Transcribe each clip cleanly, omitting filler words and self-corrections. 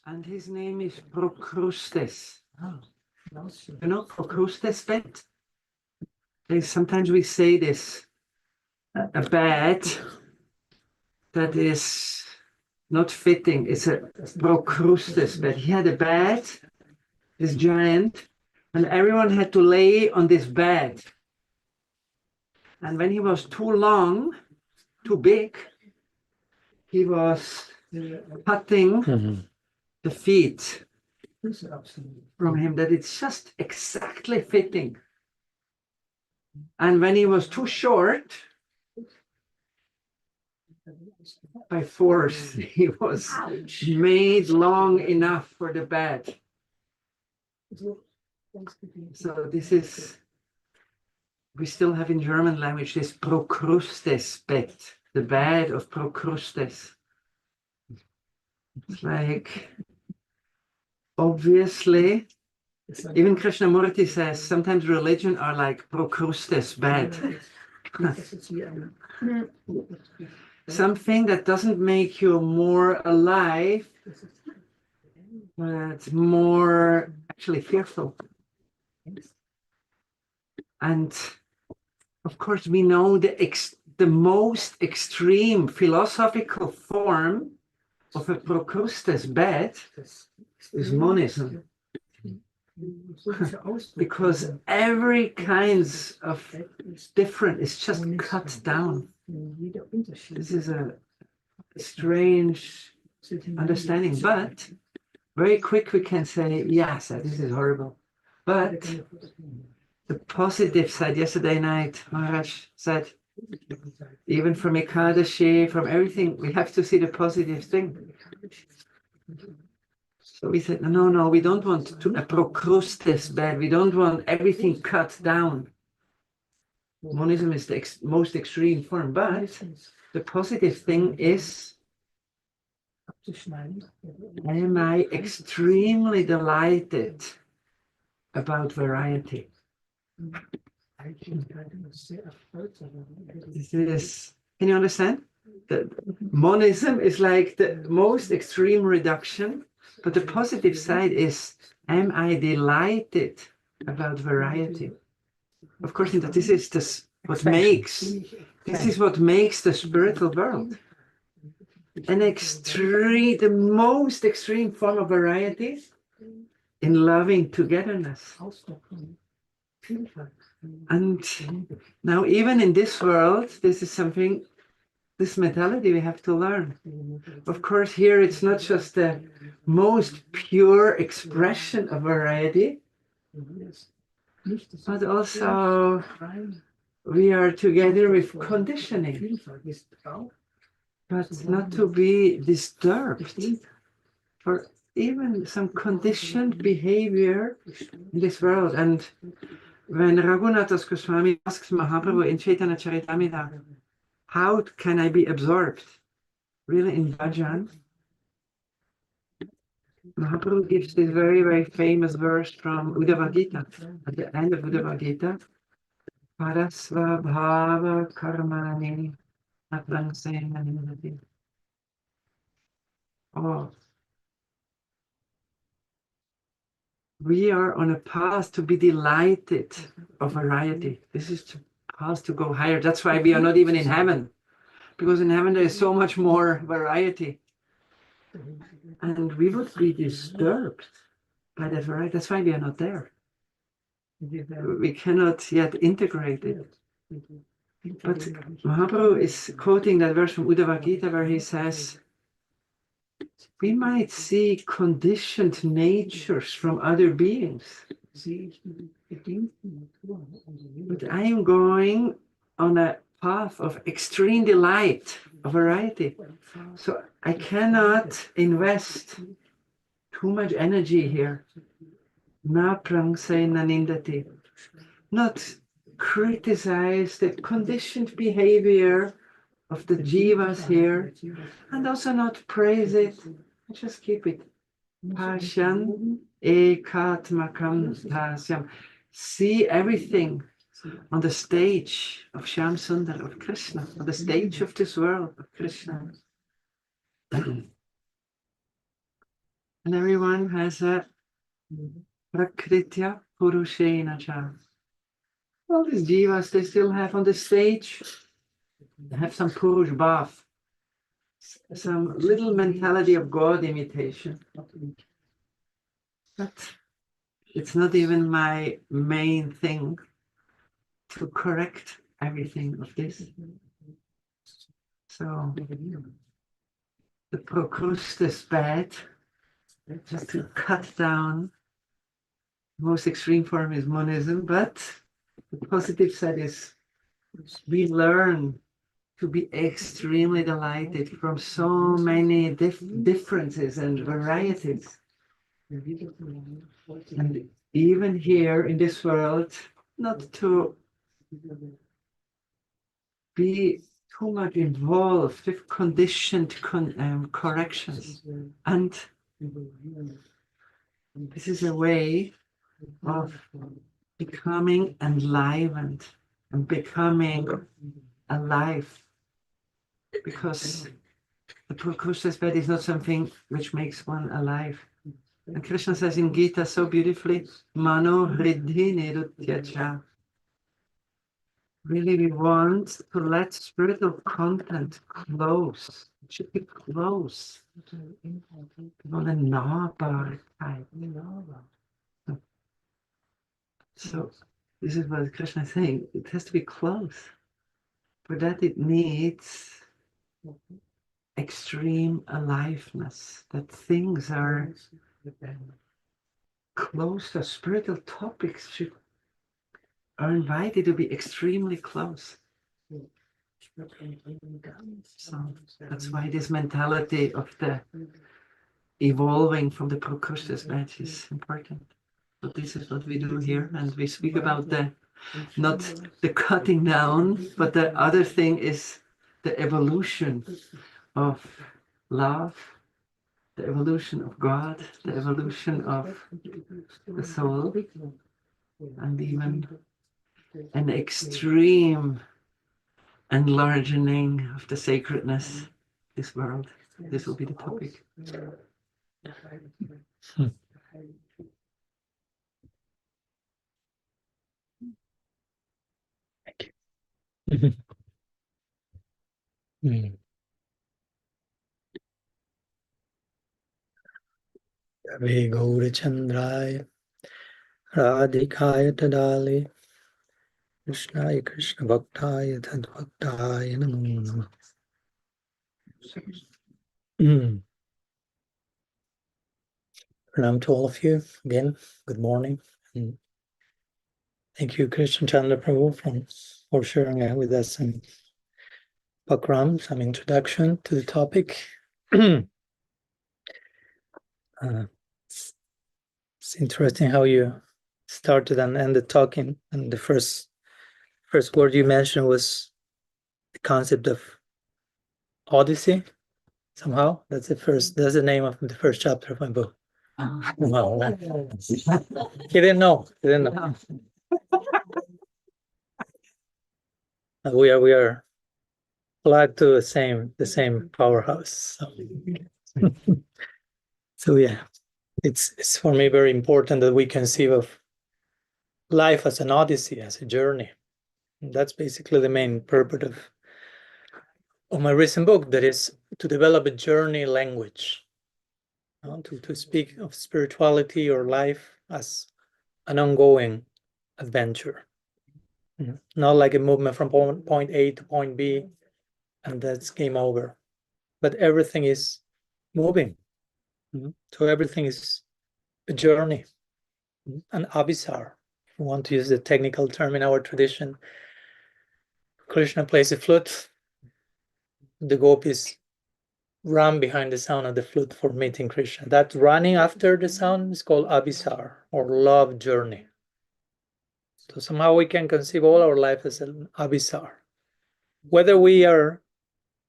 And his name is Procrustes. Ah, You know, Procrustes bed? Sometimes we say this, a bed that is not fitting. It's a Procrustes bed. He had a bed, this giant, and everyone had to lay on this bed. And when he was too long, too big, he was cutting the feet from him, that it's just exactly fitting. And when he was too short, by force, he was made long enough for the bed. So this is, we still have in German language this Procrustes bed, the bed of Procrustes. It's like, obviously, even Krishnamurti says, sometimes religion are like Procrustes bed. Something that doesn't make you more alive, but more actually fearful. And of course, we know the most extreme philosophical form of a Procrustes bed is monism. Because every kinds of different is just cut down. This is a strange understanding, but very quick we can say, yes, this is horrible. But the positive side, yesterday night, Maharaj said, even from Ekadashi, from everything, we have to see the positive thing. So we said, no, we don't want a Procrustes bed. We don't want everything cut down. Monism is the most extreme form, but the positive thing is, am I extremely delighted about variety? This is, can you understand? The monism is like the most extreme reduction, but the positive side is, am I delighted about variety? Of course, this is what makes the spiritual world. The most extreme form of variety in loving togetherness. And now, even in this world, this is something, this mentality we have to learn. Of course, here it's not just the most pure expression of variety, but also we are together with conditioning, but not to be disturbed for even some conditioned behavior in this world. And when Raghunath Goswami asks Mahaprabhu in Chaitanya Charitamrita, how can I be absorbed really in bhajan? Mahaprabhu gives this very, very famous verse from Uddhava Gita, at the end of Uddhava Gita, Parasva bhava karmani atvansenanimati. Oh, we are on a path to be delighted of variety. This is the path to go higher. That's why we are not even in heaven, because in heaven there is so much more variety. And we would be disturbed by that variety. That's why we are not there. We cannot yet integrate it. But Mahaprabhu is quoting that verse from Uddhava Gita where he says, we might see conditioned natures from other beings, but I am going on a path of extreme delight, of variety. So I cannot invest too much energy here. Not criticize the conditioned behavior of the jivas here, and also not praise it. Just keep it. Pasyan ekatmakam tasyam. See everything on the stage of Shyam Sundar, of Krishna, on the stage of this world of Krishna. And everyone has a Prakritya Purushena cha. All these jivas, they still have on the stage, they have some Purush bath, some little mentality of God imitation. But it's not even my main thing to correct everything of this. So the Procrustes bad, just to cut down. The most extreme form is monism, but the positive side is we learn to be extremely delighted from so many differences and varieties. And even here in this world, not to be too much involved with conditioned corrections. And this is a way of becoming enlivened and becoming alive. Because the Procrustes bed is not something which makes one alive. And Krishna says in Gita so beautifully, Mano Riddhi Nirutyacha. Really, we want to let spiritual content close. It should be close. Not a nahbar type. So this is what Krishna is saying. It has to be close. For that it needs extreme aliveness, that things are close to spiritual topics are invited to be extremely close. So that's why this mentality of the evolving from the Procrustes batch is important. But this is what we do here, and we speak about the not the cutting down, but the other thing is the evolution of love, the evolution of God, the evolution of the soul, and even an extreme enlarging of the sacredness, this world. This will be the topic. Ave Gaura Chandraya Radhikaya Tadali Krishnaya Krishna Bhaktaya Tadbhaktaya Namo Namaha. Pranam to all of you again. Good morning. And thank you, Krishna Chandra Prabhu, for sharing with us some background, some introduction to the topic. It's interesting how you started and ended talking, and the first word you mentioned was the concept of Odyssey. Somehow, that's the name of the first chapter of my book. Wow. He didn't know. We are plugged to the same powerhouse. So yeah, it's for me very important that we conceive of life as an odyssey, as a journey. And that's basically the main purpose of my recent book, that is to develop a journey language, to speak of spirituality or life as an ongoing adventure, not like a movement from point A to point B and that's game over, but everything is moving. So everything is a journey, an abhisar. If we want to use the technical term in our tradition, Krishna plays the flute, the gopis run behind the sound of the flute for meeting Krishna. That running after the sound is called abhisar, or love journey. So somehow we can conceive all our life as an abhisar. Whether we are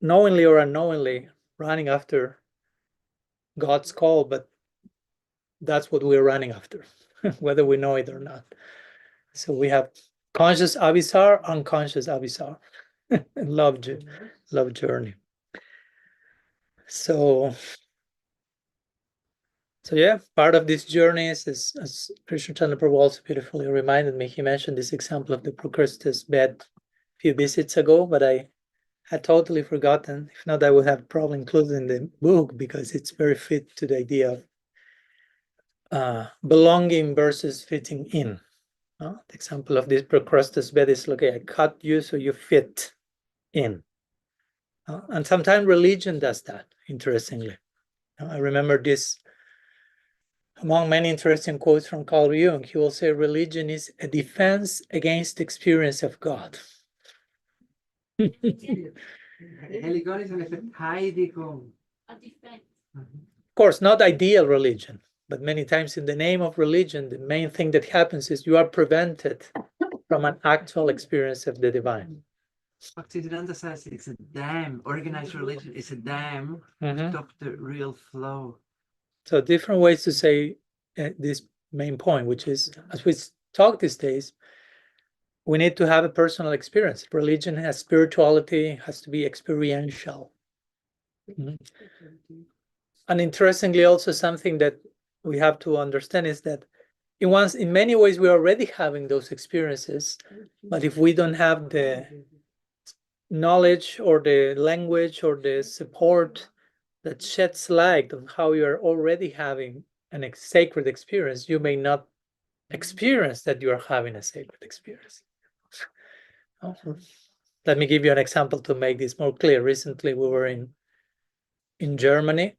knowingly or unknowingly running after God's call, but that's what we're running after, whether we know it or not. So we have conscious abhisar, unconscious abhisar, love journey. So So yeah, part of this journey is, as Krishna Prabhu also beautifully reminded me, he mentioned this example of the Procrustes bed a few visits ago, but I had totally forgotten. If not, I would have probably included in the book because it's very fit to the idea of belonging versus fitting in. The example of this Procrustes bed is, okay, I cut you so you fit in. And sometimes religion does that, interestingly. I remember this, among many interesting quotes from Carl Jung, he will say religion is a defense against the experience of God. Of course, not ideal religion, but many times in the name of religion, the main thing that happens is you are prevented from an actual experience of the divine. Bhaktivedanta says it's a dam. Organized religion is a dam to stop the real flow. So different ways to say this main point, which is, as we talk these days, we need to have a personal experience. Religion has spirituality, has to be experiential. And interestingly, also something that we have to understand is that in many ways, we're already having those experiences, but if we don't have the knowledge or the language or the support that sheds light on how you're already having a sacred experience, you may not experience that you are having a sacred experience. Let me give you an example to make this more clear. Recently, we were in Germany,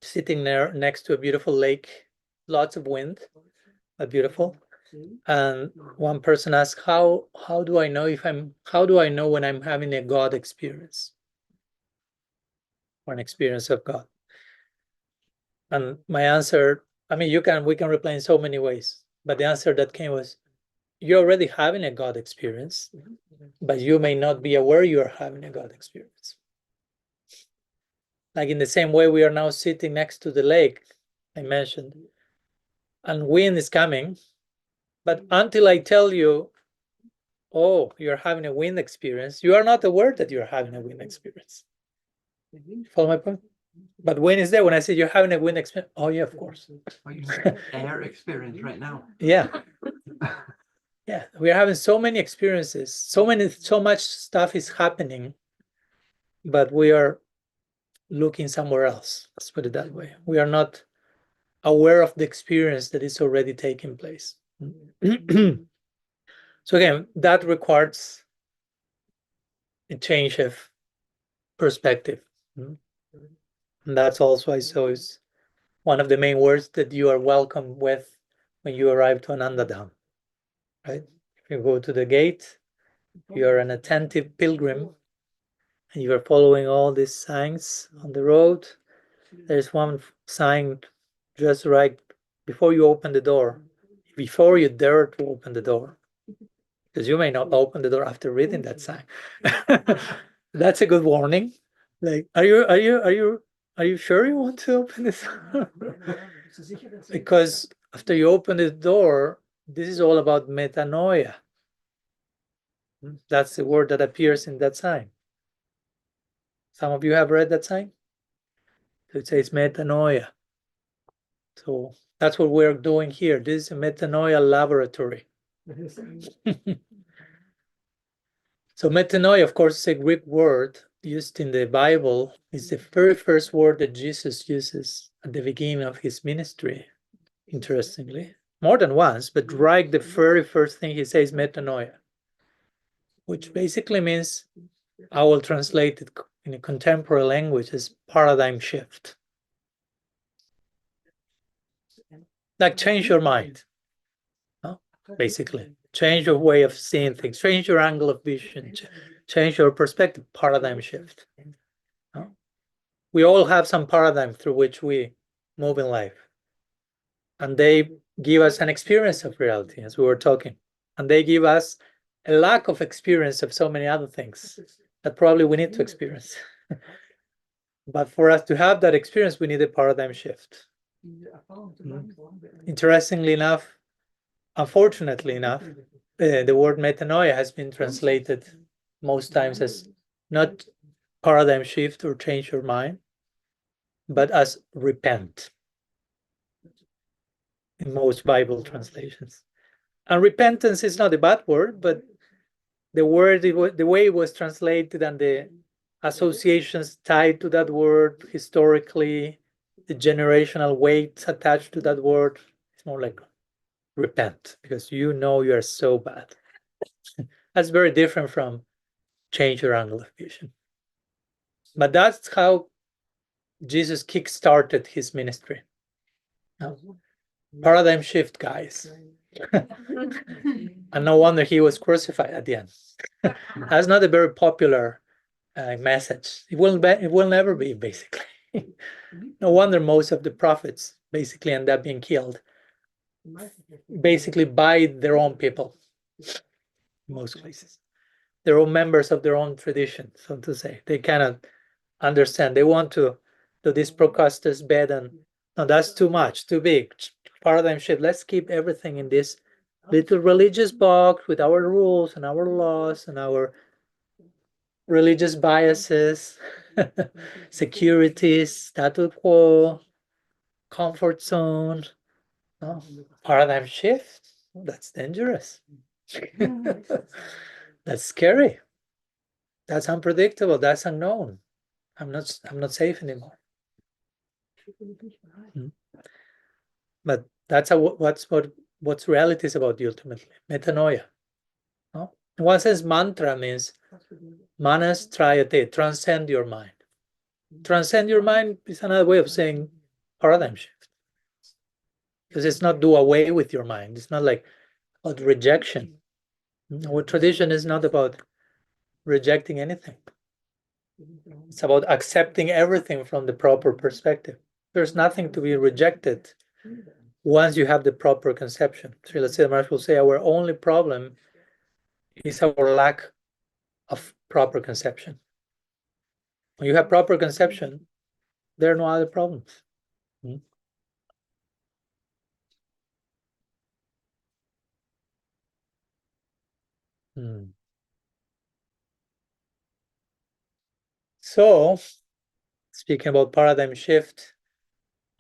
sitting there next to a beautiful lake, lots of wind, but beautiful. And one person asked, how do I know when I'm having a God experience or an experience of God? And my answer, I mean, we can reply in so many ways, but the answer that came was, you're already having a God experience, but you may not be aware you're having a God experience. Like in the same way, we are now sitting next to the lake I mentioned, and wind is coming, but until I tell you, oh, you're having a wind experience, you are not aware that you're having a wind experience. Follow my point? But wind is there. When I say you're having a wind experience, oh yeah, of course. Air experience right now. Yeah. Yeah, we are having so many experiences, so much stuff is happening, but we are looking somewhere else. Let's put it that way. We are not aware of the experience that is already taking place. So again, that requires a change of perspective. And that's also, I saw, is one of the main words that you are welcome with when you arrive to Anandadham, right? If you go to the gate, you are an attentive pilgrim, and you are following all these signs on the road. There's one sign just right before you open the door, before you dare to open the door, because you may not open the door after reading that sign. That's a good warning. Like, are you sure you want to open this? Because after you open the door, this is all about metanoia. That's the word that appears in that sign. Some of you have read that sign. So it says metanoia. So that's what we're doing here. This is a metanoia laboratory. So metanoia, of course, is a Greek word used in the Bible. It's the very first word that Jesus uses at the beginning of his ministry, interestingly. More than once, but right the very first thing he says, metanoia, which basically means, I will translate it in a contemporary language as paradigm shift. Like change your mind, basically. Change your way of seeing things, change your angle of vision, change your perspective, paradigm shift. We all have some paradigm through which we move in life. And they give us an experience of reality, as we were talking. And they give us a lack of experience of so many other things that probably we need to experience. But for us to have that experience, we need a paradigm shift. Interestingly enough, unfortunately enough, the word metanoia has been translated most times as not paradigm shift or change your mind, but as repent. in most Bible translations. And repentance is not a bad word, but the word, the way it was translated and the associations tied to that word historically, the generational weight attached to that word, it's more like repent, because you know you are so bad. That's very different from change your angle of vision. But that's how Jesus kick-started his ministry. Paradigm shift, guys. And no wonder he was crucified at the end. That's not a very popular message. It will never be, basically. No wonder most of the prophets basically end up being killed, basically by their own people, in most cases. Their own members of their own tradition, so to say. They cannot understand. They want to do this Procrustes bed, and no, that's too much, too big. Paradigm shift. Let's keep everything in this little religious box with our rules and our laws and our religious biases, securities, status quo, comfort zone. No? Paradigm shift. That's dangerous. That's scary. That's unpredictable. That's unknown. I'm not safe anymore. But that's what's reality is about ultimately. Metanoia. No? In one sense, mantra means manas trayate, transcend your mind. Transcend your mind is another way of saying paradigm shift. Because it's not do away with your mind. It's not like about rejection. Our tradition is not about rejecting anything. It's about accepting everything from the proper perspective. There's nothing to be rejected once you have the proper conception. Srila Siddha Maharaj will say our only problem is our lack of proper conception. When you have proper conception, there are no other problems. So, speaking about paradigm shift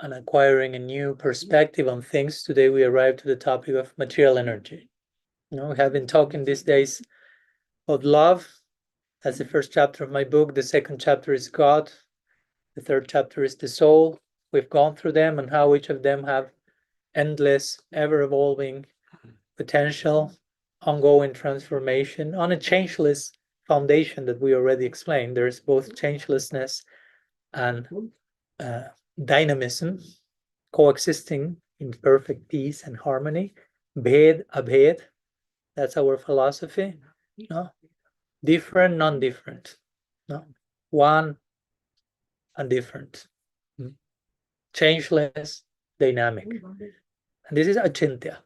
and acquiring a new perspective on things, today we arrive to the topic of material energy. We have been talking these days about love. That's the first chapter of my book. The second chapter is God. The third chapter is the soul. We've gone through them and how each of them have endless, ever-evolving potential, ongoing transformation on a changeless foundation that we already explained. There's both changelessness and dynamism coexisting in perfect peace and harmony. Bhed, abhed, that's our philosophy. No? Different, non-different. No? One and different. Changeless, dynamic. And this is achintya,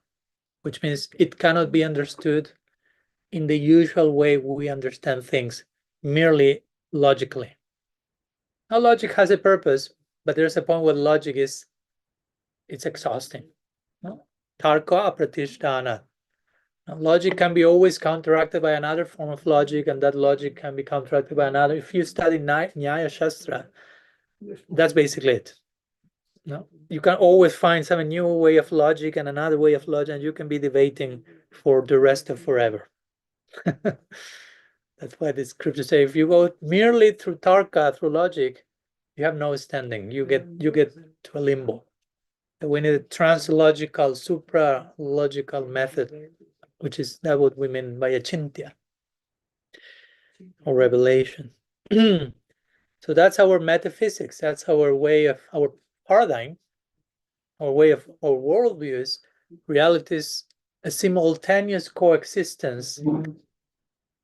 which means it cannot be understood in the usual way we understand things, merely logically. Now, logic has a purpose, but there's a point where logic it's exhausting. No? Tarka apratishtana. Logic can be always counteracted by another form of logic, and that logic can be counteracted by another. If you study Maya-śakti, that's basically it. No? You can always find some new way of logic and another way of logic, and you can be debating for the rest of forever. That's why the scriptures say if you go merely through tarka, through logic, you have no standing. You get to a limbo. We need a translogical, supra-logical method, which is that what we mean by achintya or revelation. So that's our metaphysics. That's our way of our paradigm, our way of our worldviews. Reality is a simultaneous coexistence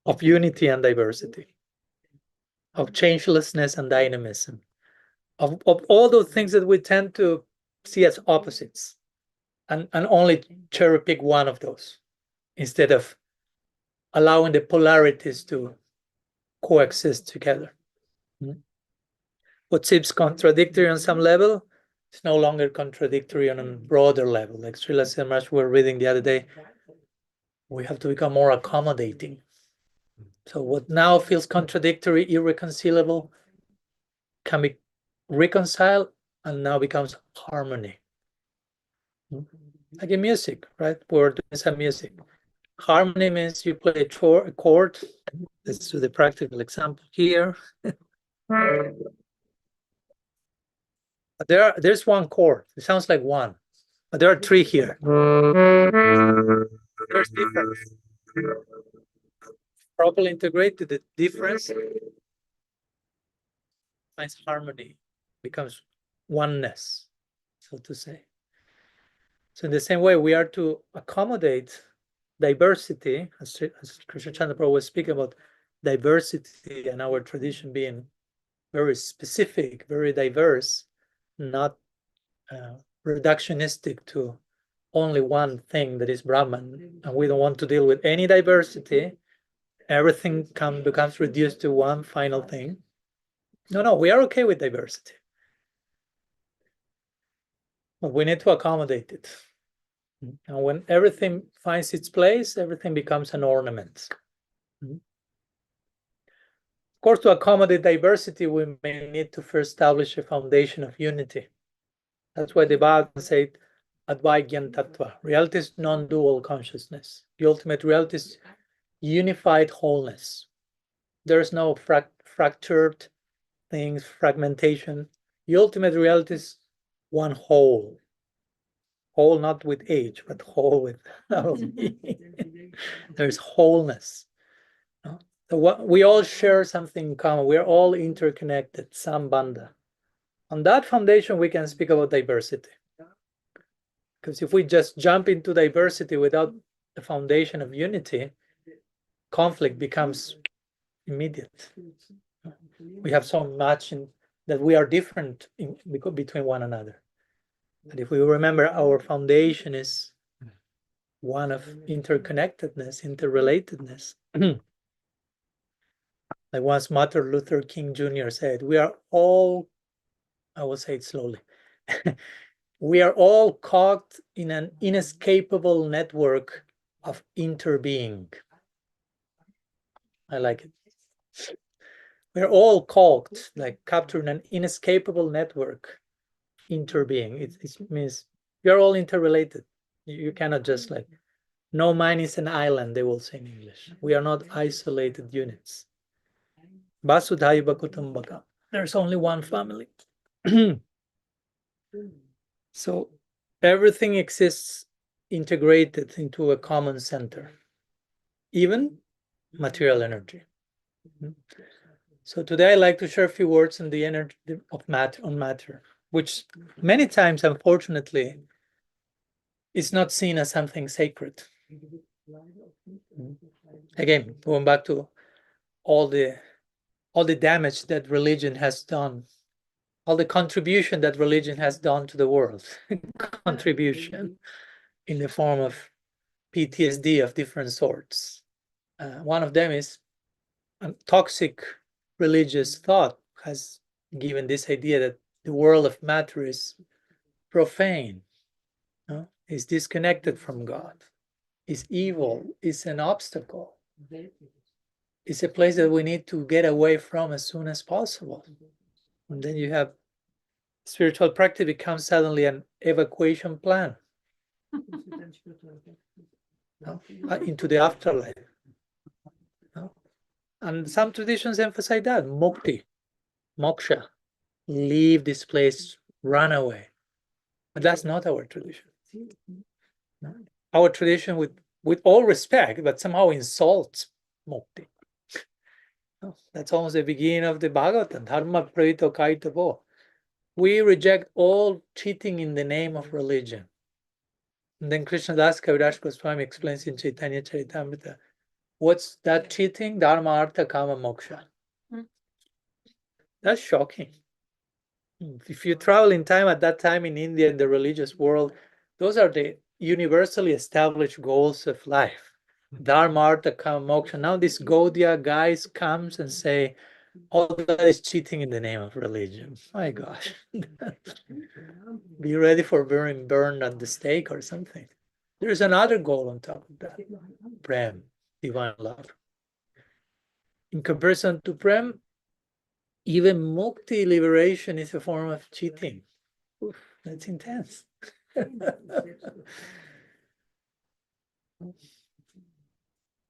of unity and diversity, of changelessness and dynamism, of all those things that we tend to see as opposites, and only cherry pick one of those instead of allowing the polarities to coexist together. What seems contradictory on some level is no longer contradictory on a broader level. Like Srila Siddha Maharaj we were reading the other day, we have to become more accommodating. So what now feels contradictory, irreconcilable, can be reconciled and now becomes harmony. Like in music, right? We're doing some music. Harmony means you play a chord. Let's do the practical example here. There's one chord. It sounds like one, but there are three here. There's difference. Properly integrated, the difference finds harmony, becomes oneness, so to say. So in the same way, we are to accommodate diversity, as Krishna Chandra Prabhu was speaking about diversity and our tradition being very specific, very diverse, not reductionistic to only one thing that is Brahman, and we don't want to deal with any diversity. Everything becomes reduced to one final thing. No, we are okay with diversity, but we need to accommodate it. And when everything finds its place, everything becomes an ornament. Of course, to accommodate diversity, we may need to first establish a foundation of unity. That's why the Bhagavān said, Advaigyan Tattva. Reality is non-dual consciousness. The ultimate reality is unified wholeness. There's no fractured things, fragmentation. The ultimate reality is one whole. Whole not with H, but whole with there's wholeness. So we all share something in common. We're all interconnected, sambandha. On that foundation, we can speak about diversity. Because if we just jump into diversity without the foundation of unity, conflict becomes immediate. We have so much that we are different between one another. And if we remember our foundation is one of interconnectedness, interrelatedness, like once Martin Luther King Jr. said, we are all, I will say it slowly, we are all caught in an inescapable network of interbeing. I like it. We're all caught, like captured in an inescapable network, interbeing. It means you're all interrelated. You cannot just like, no man is an island, they will say in English. We are not isolated units. Vasudhaiva Kutumbaka. There's only one family. So everything exists integrated into a common center, even material energy. So today I'd like to share a few words on the energy of matter, which many times, unfortunately, is not seen as something sacred. Again, going back to all the damage that religion has done, all the contribution that religion has done to the world, contribution in the form of PTSD of different sorts. One of them is toxic religious thought has given this idea that the world of matter is profane, is disconnected from God, is evil, is an obstacle. It's a place that we need to get away from as soon as possible. And then you have spiritual practice becomes suddenly an evacuation plan into the afterlife. And some traditions emphasize that, mukti, moksha, leave this place, run away. But that's not our tradition. Our tradition, with all respect, but somehow insults mukti. That's almost the beginning of the Bhagavatam, dharma pravito kaitavo. We reject all cheating in the name of religion. And then Krishna Das Kaviraj Goswami explains in Chaitanya Charitamrita, what's that cheating? Dharma, artha, kama, moksha. That's shocking. If you travel in time at that time in India, in the religious world, those are the universally established goals of life. Dharma, artha, kama, moksha. Now this Gaudiya guys comes and say, all that is cheating in the name of religion. My gosh. Be ready for being burned at the stake or something. There's another goal on top of that. Prem, divine love. In comparison to Prem, even mukti, liberation, is a form of cheating. Oof, that's intense.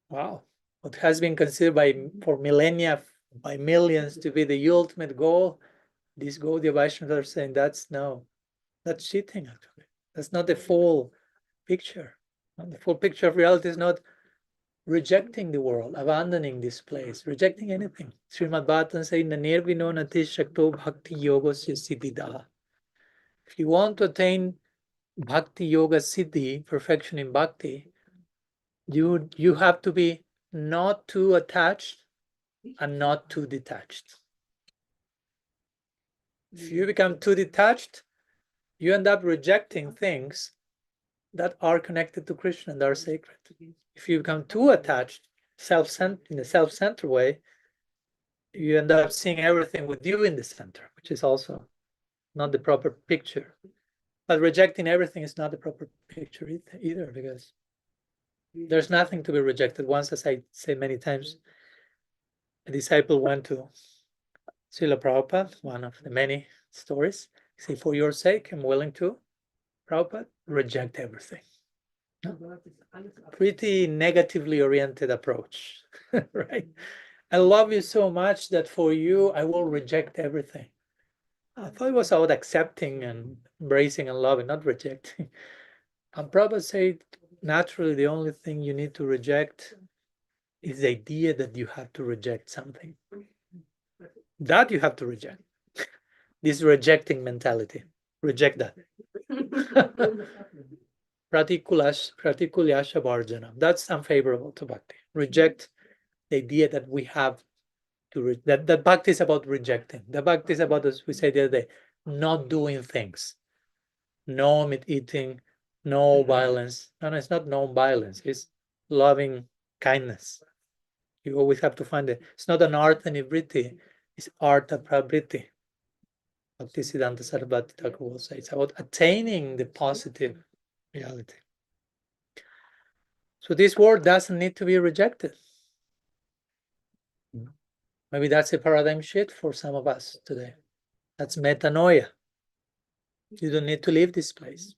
Wow. What has been considered for millennia, by millions, to be the ultimate goal, these Gaudiya Vaishnavas are saying that's cheating, actually. That's not the full picture. The full picture of reality is not rejecting the world, abandoning this place, rejecting anything. Srimad Bhagavatam says, "Nirvino nati shakto bhakti yogosya siddhida." If you want to attain bhakti yoga siddhi, perfection in bhakti, you have to be not too attached and not too detached. If you become too detached, you end up rejecting things that are connected to Krishna and are sacred. If you become too attached, in a self-centered way, you end up seeing everything with you in the center, which is also not the proper picture. But rejecting everything is not the proper picture either, because there's nothing to be rejected. Once, as I say many times, a disciple went to Srila Prabhupada, one of the many stories. He said, "For your sake, I'm willing to, Prabhupada, reject everything." Pretty negatively oriented approach, right? I love you so much that for you, I will reject everything. I thought it was about accepting and embracing and loving, not rejecting. And Prabhupada said, naturally, the only thing you need to reject is the idea that you have to reject something. That you have to reject. This rejecting mentality. Reject that. Pratikulyasha Bharjana. That's unfavorable to bhakti. Reject the idea that we have to that bhakti is about rejecting. The bhakti is about, as we said the other day, not doing things. No meat eating, no violence. No, it's not no violence. It's loving kindness. You always have to find it. It's not an artha nivriti. It's artha pravriti. Bhaktisiddhanta Sarasvati Thakur will say it's about attaining the positive reality. So this word doesn't need to be rejected. Maybe that's a paradigm shift for some of us today. That's metanoia. You don't need to leave this place.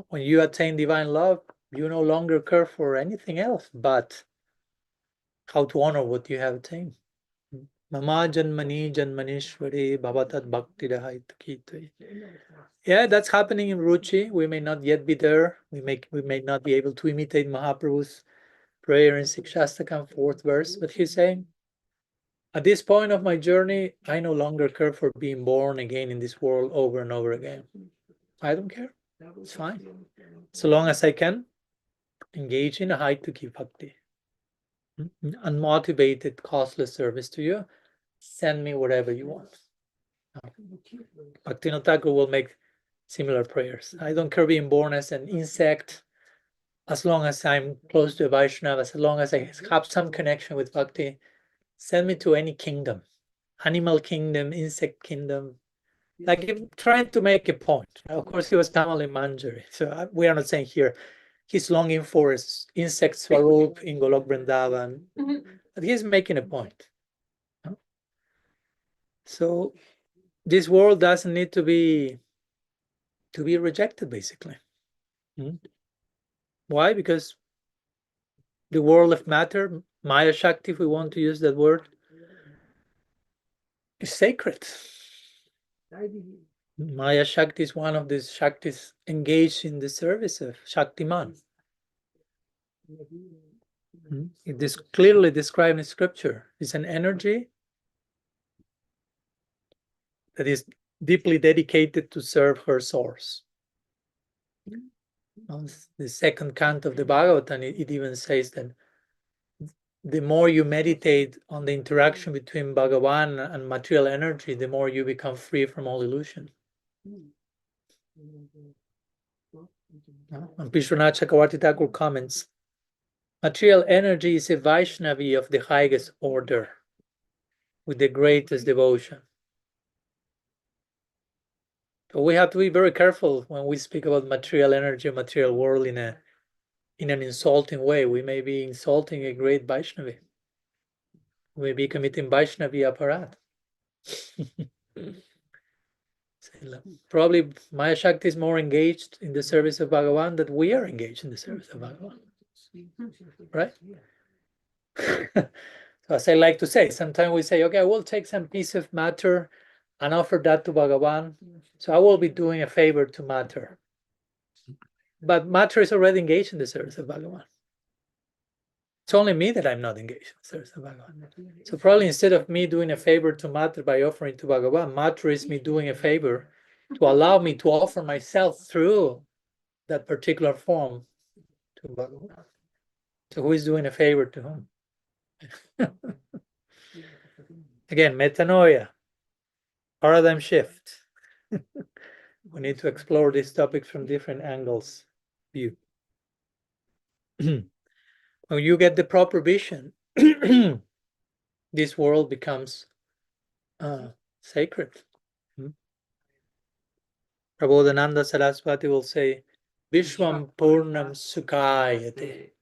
When you attain divine love, you no longer care for anything else but how to honor what you have attained. Mama janmani janmanishwari bhavatat bhakti rahaitakitve. Yeah, that's happening in Ruchi. We may not yet be there. We may not be able to imitate Mahaprabhu's prayer in Sikshastakam, 4th verse, but he's saying, at this point of my journey, I no longer care for being born again in this world over and over again. I don't care. It's fine. So long as I can engage in a high-to-key bhakti, unmotivated, costless service to you, send me whatever you want. Bhaktivinoda Thakur will make similar prayers. I don't care being born as an insect, as long as I'm close to a Vaishnava, as long as I have some connection with bhakti, send me to any kingdom, animal kingdom, insect kingdom. Like trying to make a point. Of course, he was Kamali Manjari, so we are not saying here he's longing for insect swarup in Golok Vrindavan, but he's making a point. So this world doesn't need to be rejected, basically. Why? Because the world of matter, Maya-śakti, if we want to use that word, is sacred. Maya-śakti is one of these Shaktis engaged in the service of Shaktiman. It is clearly described in scripture. It's an energy that is deeply dedicated to serve her source. On the 2nd canto of the Bhagavatam, it even says that the more you meditate on the interaction between Bhagavan and material energy, the more you become free from all illusion. And Vishwanath Chakravarti Thakur comments, material energy is a Vaiṣṇavī of the highest order, with the greatest devotion. So we have to be very careful when we speak about material energy, material world in an insulting way. We may be insulting a great Vaiṣṇavī. We may be committing Vaiṣṇavī aparat. Probably Maya-śakti is more engaged in the service of Bhagavan than we are engaged in the service of Bhagavan. Right? So as I like to say, sometimes we say, okay, I will take some piece of matter and offer that to Bhagavan. So I will be doing a favor to matter. But matter is already engaged in the service of Bhagavan. It's only me that I'm not engaged in the service of Bhagavan. So probably instead of me doing a favor to matter by offering to Bhagavan, matter is me doing a favor to allow me to offer myself through that particular form to Bhagavan. So who is doing a favor to whom? Again, metanoia, paradigm shift. We need to explore these topics from different angles. View. When you get the proper vision, this world becomes sacred. Prabodhananda Saraswati will say, Vishwam Purnam Sukhayate.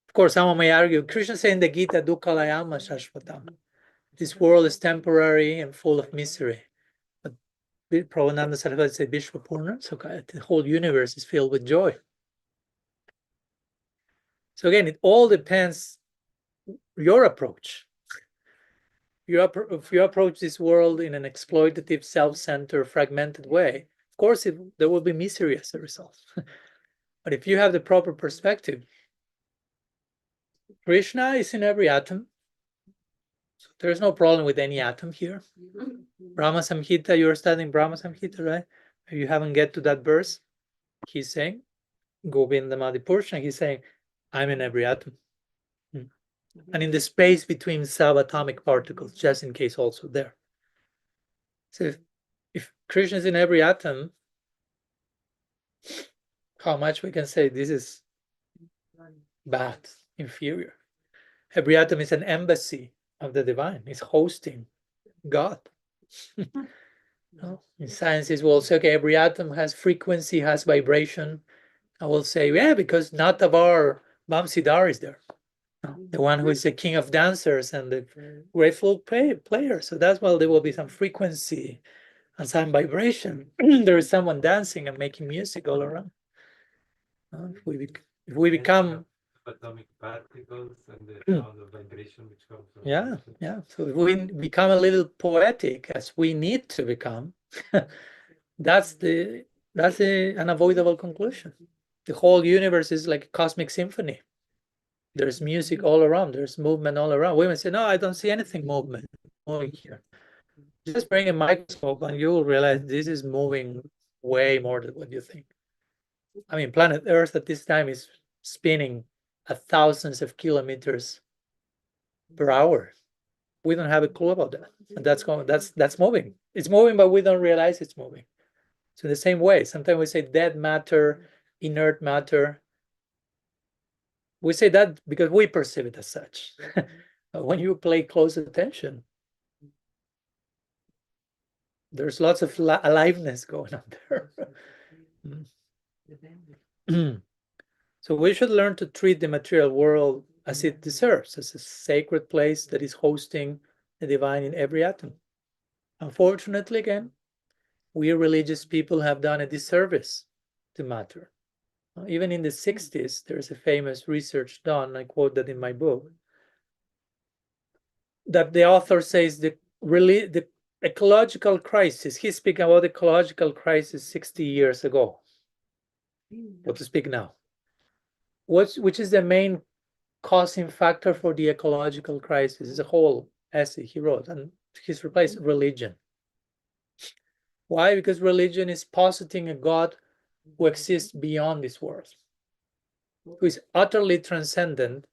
Of course, someone may argue, Krishna said in the Gita, Dukkalayama Shashvatam. This world is temporary and full of misery. But Prabodhananda Saraswati said, Vishwa Purnam Sukhayate. The whole universe is filled with joy. So again, it all depends your approach. If you approach this world in an exploitative, self-centered, fragmented way, of course, there will be misery as a result. But if you have the proper perspective, Krishna is in every atom. So there's no problem with any atom here. Brahma Samhita, you're studying Brahma Samhita, right? If you haven't get to that verse, he's saying, Govinda Madhipurusha, he's saying, I'm in every atom. And in the space between subatomic particles, just in case also there. So if Krishna is in every atom, how much we can say this is bad, inferior. Every atom is an embassy of the divine. It's hosting God. In sciences, we'll say, okay, every atom has frequency, has vibration. I will say, yeah, because Natavar Vamsidhar is there. The one who is the king of dancers and the grateful player. So that's why there will be some frequency and some vibration. There is someone dancing and making music all around. If we become atomic particles and the sound of vibration which comes from yeah. So if we become a little poetic, as we need to become, that's an unavoidable conclusion. The whole universe is like a cosmic symphony. There's music all around. There's movement all around. Women say, no, I don't see anything moving here. Just bring a microscope and you will realize this is moving way more than what you think. I mean, planet Earth at this time is spinning at thousands of kilometers per hour. We don't have a clue about that. And that's moving. It's moving, but we don't realize it's moving. So in the same way, sometimes we say dead matter, inert matter. We say that because we perceive it as such. When you pay close attention, there's lots of aliveness going on there. So we should learn to treat the material world as it deserves, as a sacred place that is hosting the divine in every atom. Unfortunately, again, we religious people have done a disservice to matter. Even in the 60s, there's a famous research done, I quote that in my book, that the author says the ecological crisis, he's speaking about the ecological crisis 60 years ago, what to speak now. Which is the main causing factor for the ecological crisis? It's a whole essay he wrote, and he's replaced religion. Why? Because religion is positing a God who exists beyond this world, who is utterly transcendent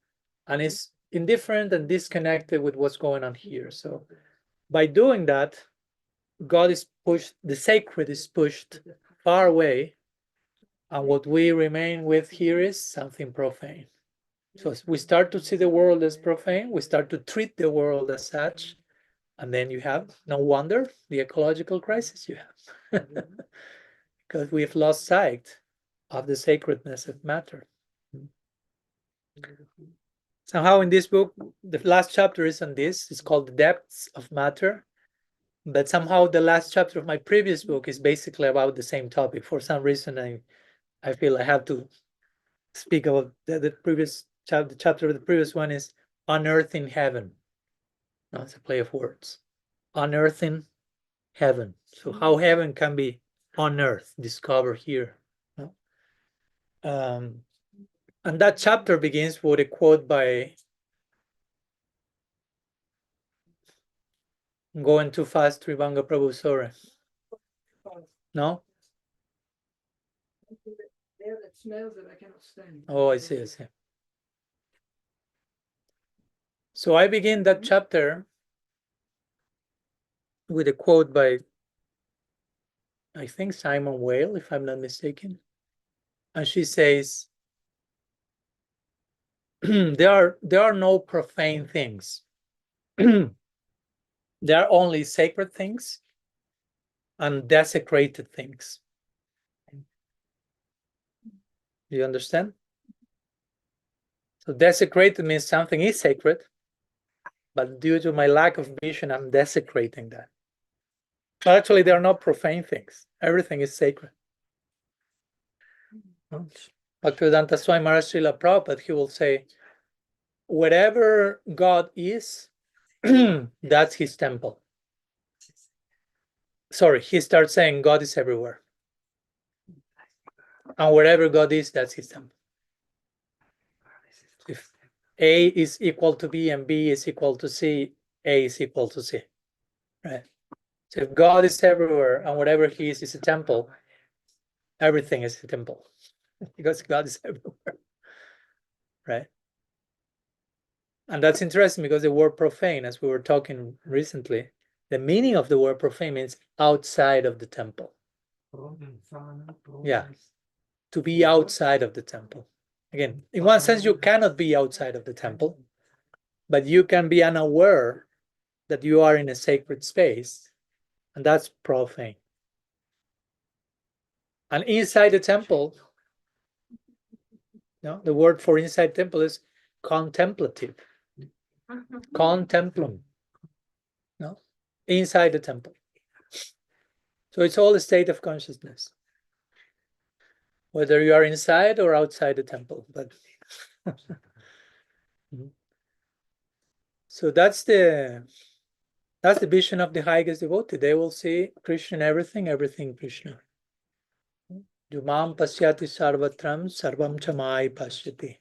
and is indifferent and disconnected with what's going on here. So by doing that, God is pushed, the sacred is pushed far away, and what we remain with here is something profane. So we start to see the world as profane, we start to treat the world as such, and then you have, no wonder, the ecological crisis you have. Because we've lost sight of the sacredness of matter. Somehow in this book, the last chapter is on this. It's called The Depths of Matter. But somehow the last chapter of my previous book is basically about the same topic. For some reason, I feel I have to speak about the previous chapter. The chapter of the previous one is unearthing heaven. No, it's a play of words. Unearthing heaven. So how heaven can be unearthed, discovered here. No? And that chapter begins with a quote by, going too fast, Trivanga Prabhu, sorry. No? There that smells that I cannot stand. Oh, I see, I see. So I begin that chapter with a quote by, I think, Simon Weil, if I'm not mistaken. And she says, there are no profane things. There are only sacred things and desecrated things. Do you understand? So desecrated means something is sacred, but due to my lack of vision, I'm desecrating that. But actually, there are no profane things. Everything is sacred. Bhaktivedanta Swami Maharaj Srila Prabhupada, he will say, wherever God is, that's his temple. Sorry, he starts saying God is everywhere. And wherever God is, that's his temple. If A is equal to B and B is equal to C, A is equal to C. Right? So if God is everywhere and whatever he is a temple, everything is a temple. Because God is everywhere. Right? And that's interesting because the word profane, as we were talking recently, the meaning of the word profane means outside of the temple. Yeah. To be outside of the temple. Again, in one sense, you cannot be outside of the temple, but you can be unaware that you are in a sacred space, and that's profane. And inside the temple, the word for inside temple is contemplative. Contemplum. No? Inside the temple. So it's all a state of consciousness. Whether you are inside or outside the temple. But so that's the vision of the highest devotee. They will see Krishna in everything, everything Krishna. Jumam pasyati sarvatram sarvam chamai pasyati,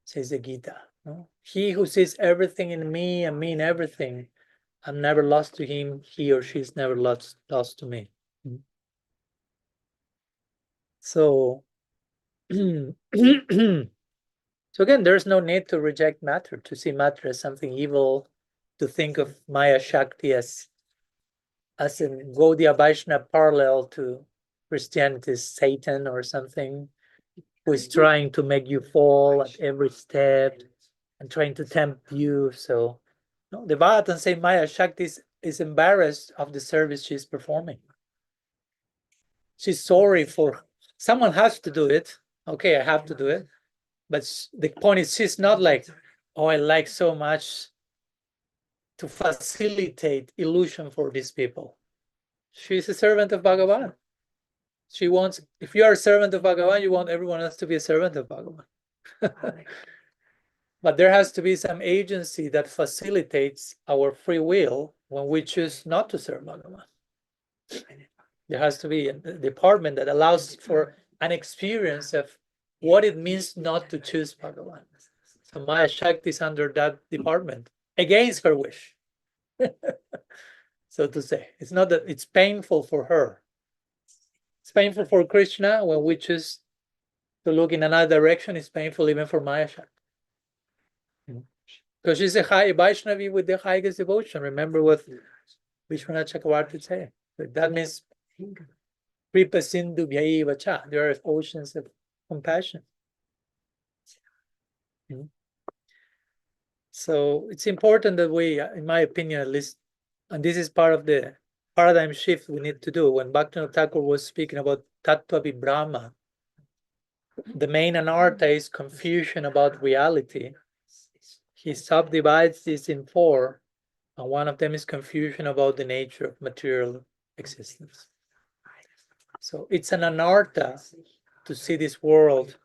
says the Gita. No? He who sees everything in me and me in everything, I'm never lost to him, he or she is never lost to me. So, so again, there's no need to reject matter, to see matter as something evil, to think of Maya-śakti as a Gaudiya Vaiṣṇavī parallel to Christianity's Satan or something, who is trying to make you fall at every step and trying to tempt you. So no, the Bhagavān says Maya-śakti is embarrassed of the service she's performing. She's sorry for, someone has to do it. Okay, I have to do it. But the point is, she's not like, oh, I like so much to facilitate illusion for these people. She's a servant of Bhagavān. She wants, if you are a servant of Bhagavān, you want everyone else to be a servant of Bhagavān. But there has to be some agency that facilitates our free will when we choose not to serve Bhagavān. There has to be a department that allows for an experience of what it means not to choose Bhagavān. So Maya-śakti is under that department, against her wish. So to say, it's not that it's painful for her. It's painful for Krishna when we choose to look in another direction. It's painful even for Maya-śakti. Because she's a high Vaiṣṇavī with the highest devotion. Remember what Vishwanath Chakravarti said. That means Kripa Sindhu Vyaiva Cha. There are oceans of compassion. So it's important that we, in my opinion at least, and this is part of the paradigm shift we need to do. When Bhaktivinoda Thakur was speaking about Tattva Brahma, the main anartha is confusion about reality. He subdivides this in four. And one of them is confusion about the nature of material existence. So it's an anartha to see this world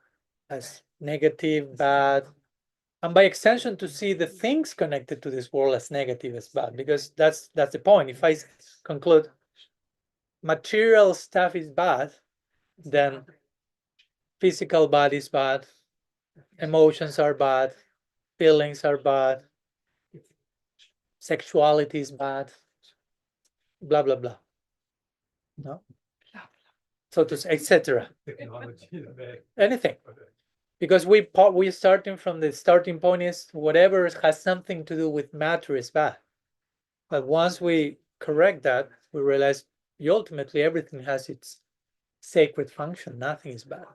as negative, bad, and by extension to see the things connected to this world as negative, as bad, because that's the point. If I conclude material stuff is bad, then physical body is bad, emotions are bad, feelings are bad, sexuality is bad, blah blah blah. No, so to say, etc. Technology is bad. Anything, because we starting from the starting point is whatever has something to do with matter is bad. But once we correct that, we realize ultimately everything has its sacred function. Nothing is bad.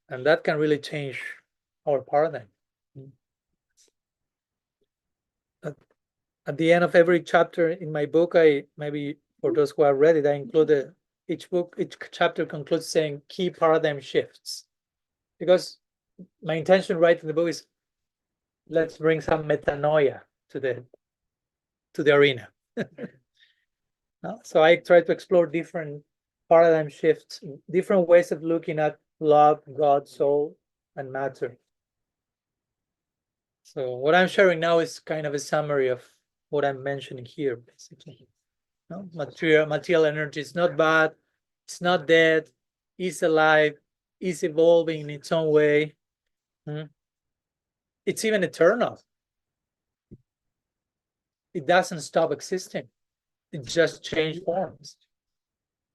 And that can really change our paradigm. At the end of every chapter in my book, maybe for those who have read it, I include each chapter concludes saying key paradigm shifts. Because my intention writing the book is let's bring some metanoia to the arena. So I try to explore different paradigm shifts, different ways of looking at love, God, soul, and matter. So what I'm sharing now is kind of a summary of what I'm mentioning here, basically. No? Material energy is not bad, it's not dead, it's alive, it's evolving in its own way. It's even eternal. It doesn't stop existing. It just changed forms.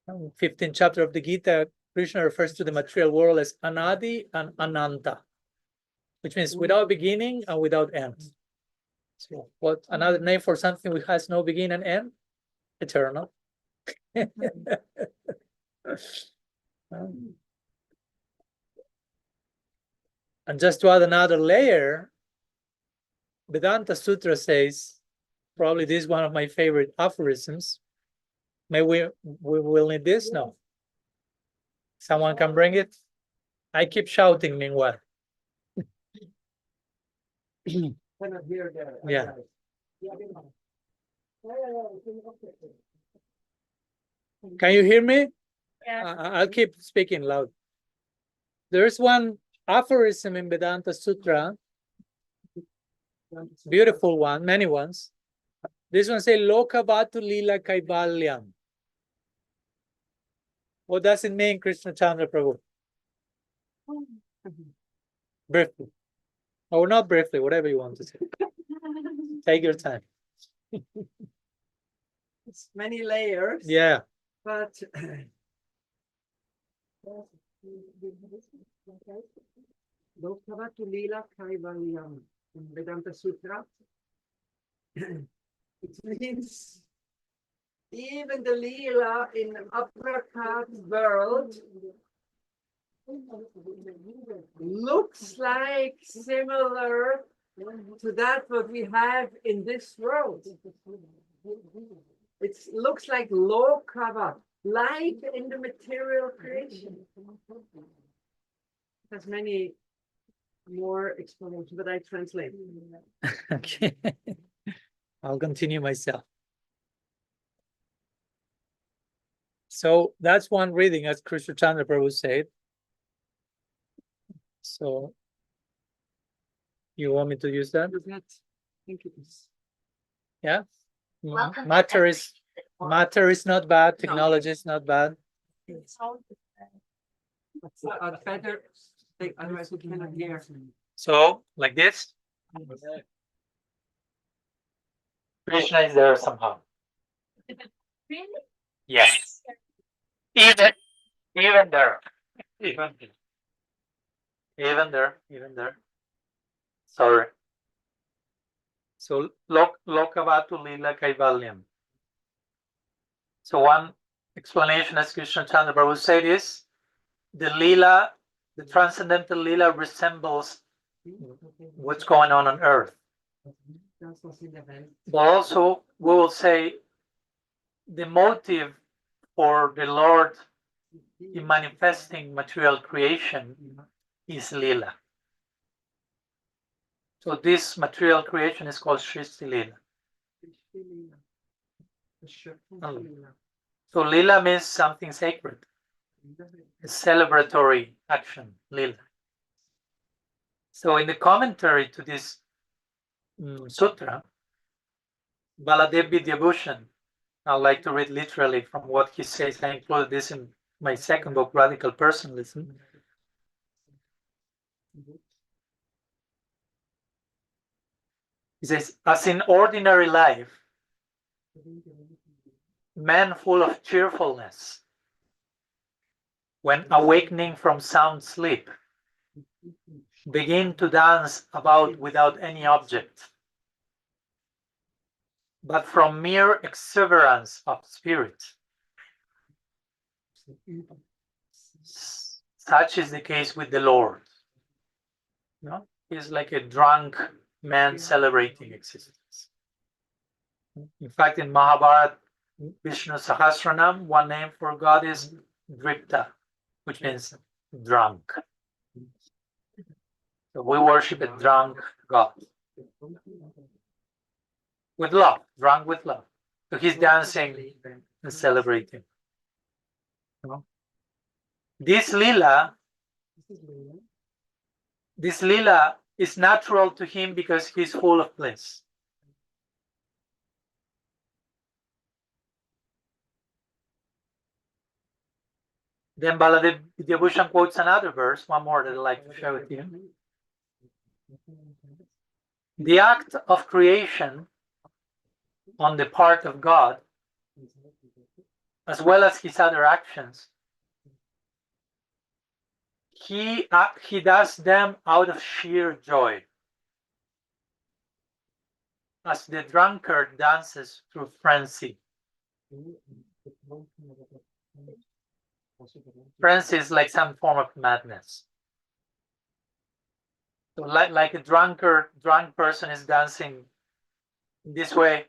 15th chapter of the Gita, Krishna refers to the material world as anadi and ananta, which means without beginning and without end. So what another name for something which has no beginning and end? Eternal. And just to add another layer, Vedanta Sutra says, probably this is one of my favorite aphorisms. Maybe we will need this now. Someone can bring it. I keep shouting meanwhile. Yeah. Can you hear me? Yeah. I'll keep speaking loud. There's one aphorism in Vedanta Sutra, beautiful one, many ones. This one says, Lokavatu Lila Kaivalyam. What does it mean, Krishna Chandra Prabhu? Briefly. Or not briefly, whatever you want to say. Take your time. It's many layers. Yeah. But Lokavatu Lila Kaivalyam in Vedanta Sutra. It means even the Lila in the uppercut world looks like similar to that what we have in this world. It looks like Lokava, like in the material creation. There's many more explanations, but I translate. Okay. I'll continue myself. So that's one reading, as Krishna Chandra Prabhu said. So you want me to use that? Thank you. Yeah. Welcome to Matter is every- not bad. Technology is not bad. Better, otherwise we cannot hear. So like this, Krishna is there somehow. Really? Yes. Even there. Even there. Sorry. So Lokavatu Lila Kaivalyam. So one explanation, as Krishna Chandra Prabhu said, is the Lila, the transcendental Lila resembles what's going on earth. But also we will say the motive for the Lord in manifesting material creation is Lila. So this material creation is called Shristi Lila. So Lila means something sacred, a celebratory action, Lila. So in the commentary to this sutra, Baladev Vidyabhushan, I like to read literally from what he says. I included this in my second book, Radical Personalism. He says, as in ordinary life, men full of cheerfulness, when awakening from sound sleep, begin to dance about without any object, but from mere exuberance of spirit. Such is the case with the Lord. No? He's like a drunk man celebrating existence. In fact, in Mahabharata, Vishnu Sahasranam, one name for God is Dripta, which means drunk. So we worship a drunk God. With love, drunk with love. So he's dancing and celebrating. This lila is natural to him because he's full of bliss. Then Baladev Vidyabhushan quotes another verse, one more that I'd like to share with you. The act of creation on the part of God, as well as his other actions, he does them out of sheer joy, as the drunkard dances through frenzy. Frenzy is like some form of madness. So like a drunk person is dancing this way,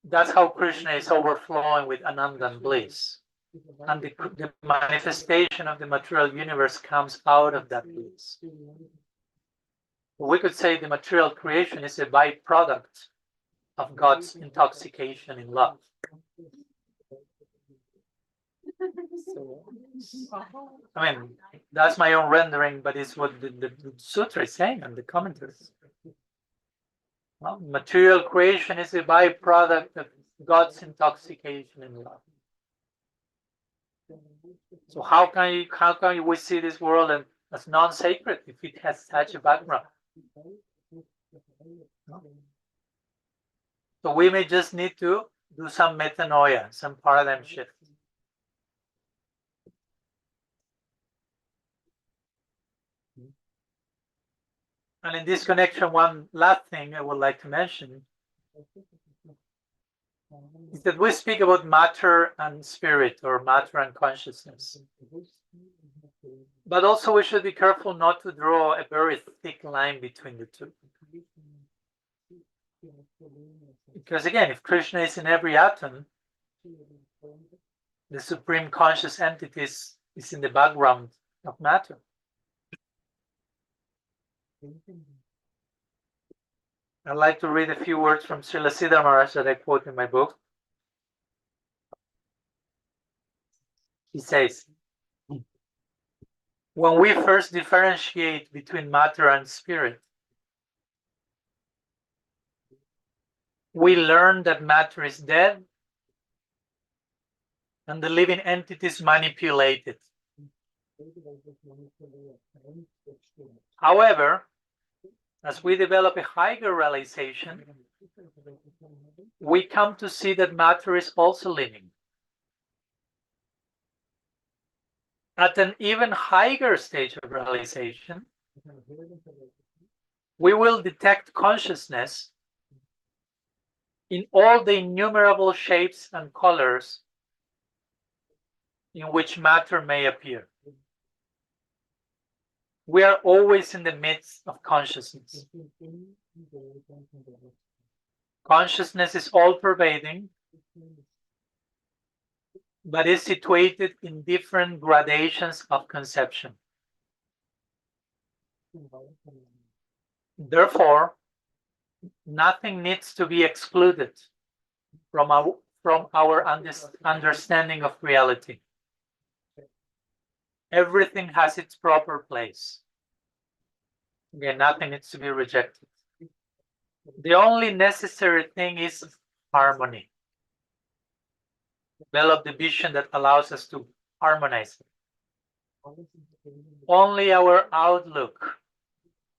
that's how Krishna is overflowing with ananda and bliss. And the manifestation of the material universe comes out of that bliss. We could say the material creation is a byproduct of God's intoxication in love. So, I mean, that's my own rendering, but it's what the sutra is saying and the commentaries. Well, material creation is a byproduct of God's intoxication in love. So how can we see this world as non-sacred if it has such a background? So we may just need to do some metanoia, some paradigm shift. And in this connection, one last thing I would like to mention is that we speak about matter and spirit, or matter and consciousness. But also we should be careful not to draw a very thick line between the two. Because again, if Krishna is in every atom, the supreme conscious entity is in the background of matter. I'd like to read a few words from Srila Siddhar Maharaj that I quote in my book. He says, when we first differentiate between matter and spirit, we learn that matter is dead and the living entity is manipulated. However, as we develop a higher realization, we come to see that matter is also living. At an even higher stage of realization, we will detect consciousness in all the innumerable shapes and colors in which matter may appear. We are always in the midst of consciousness. Consciousness is all-pervading, but is situated in different gradations of conception. Therefore, Nothing needs to be excluded from our understanding of reality. Everything has its proper place. Again, nothing needs to be rejected. The only necessary thing is harmony. Develop the vision that allows us to harmonize. Only our outlook,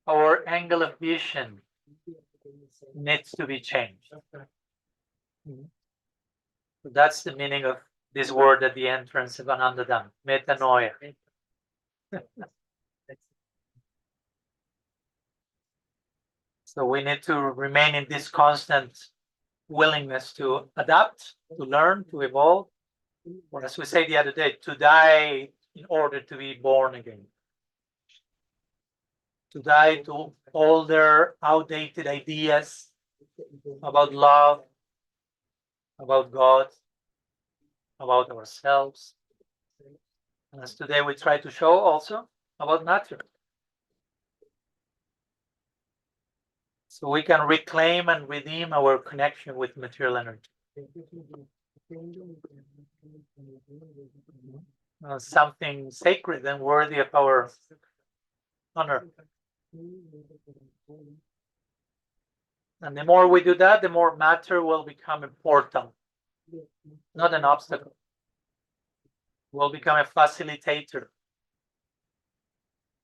our angle of vision needs to be changed. So that's the meaning of this word at the entrance of Anandadam, Metanoia. So we need to remain in this constant willingness to adapt, to learn, to evolve, or as we say the other day, to die in order to be born again. To die to older, outdated ideas about love, about God, about ourselves. And as today we try to show also about nature. So we can reclaim and redeem our connection with material energy. Something sacred and worthy of our honor. And the more we do that, the more matter will become a portal, not an obstacle. Will become a facilitator.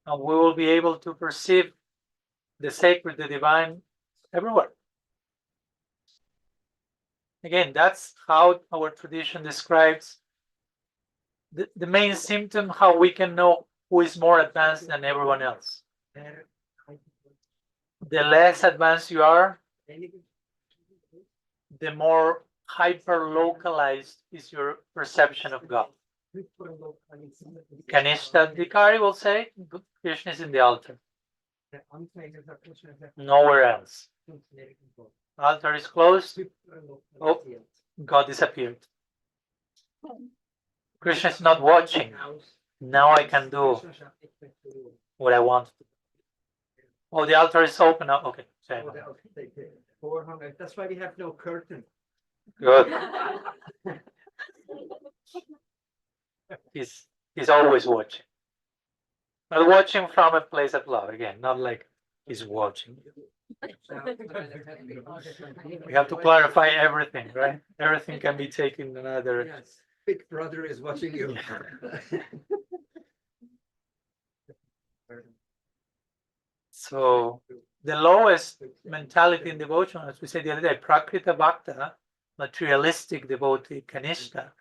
And we will be able to perceive the sacred, the divine, everywhere. Again, that's how our tradition describes the main symptom, how we can know who is more advanced than everyone else. The less advanced you are, the more hyper-localized is your perception of God. Kanishta Dikari will say, Krishna is in the altar. Nowhere else. Altar is closed. Oh, God disappeared. Krishna is not watching. Now I can do what I want. Oh, the altar is open now. Okay. That's why we have no curtain. Good. He's always watching. But watching from a place of love, again, not like he's watching. We have to clarify everything, right? Everything can be taken another. Yes, Big Brother is watching you. So the lowest mentality in devotion, as we said the other day, Prakrita Bhakta, materialistic devotee, Kanishta,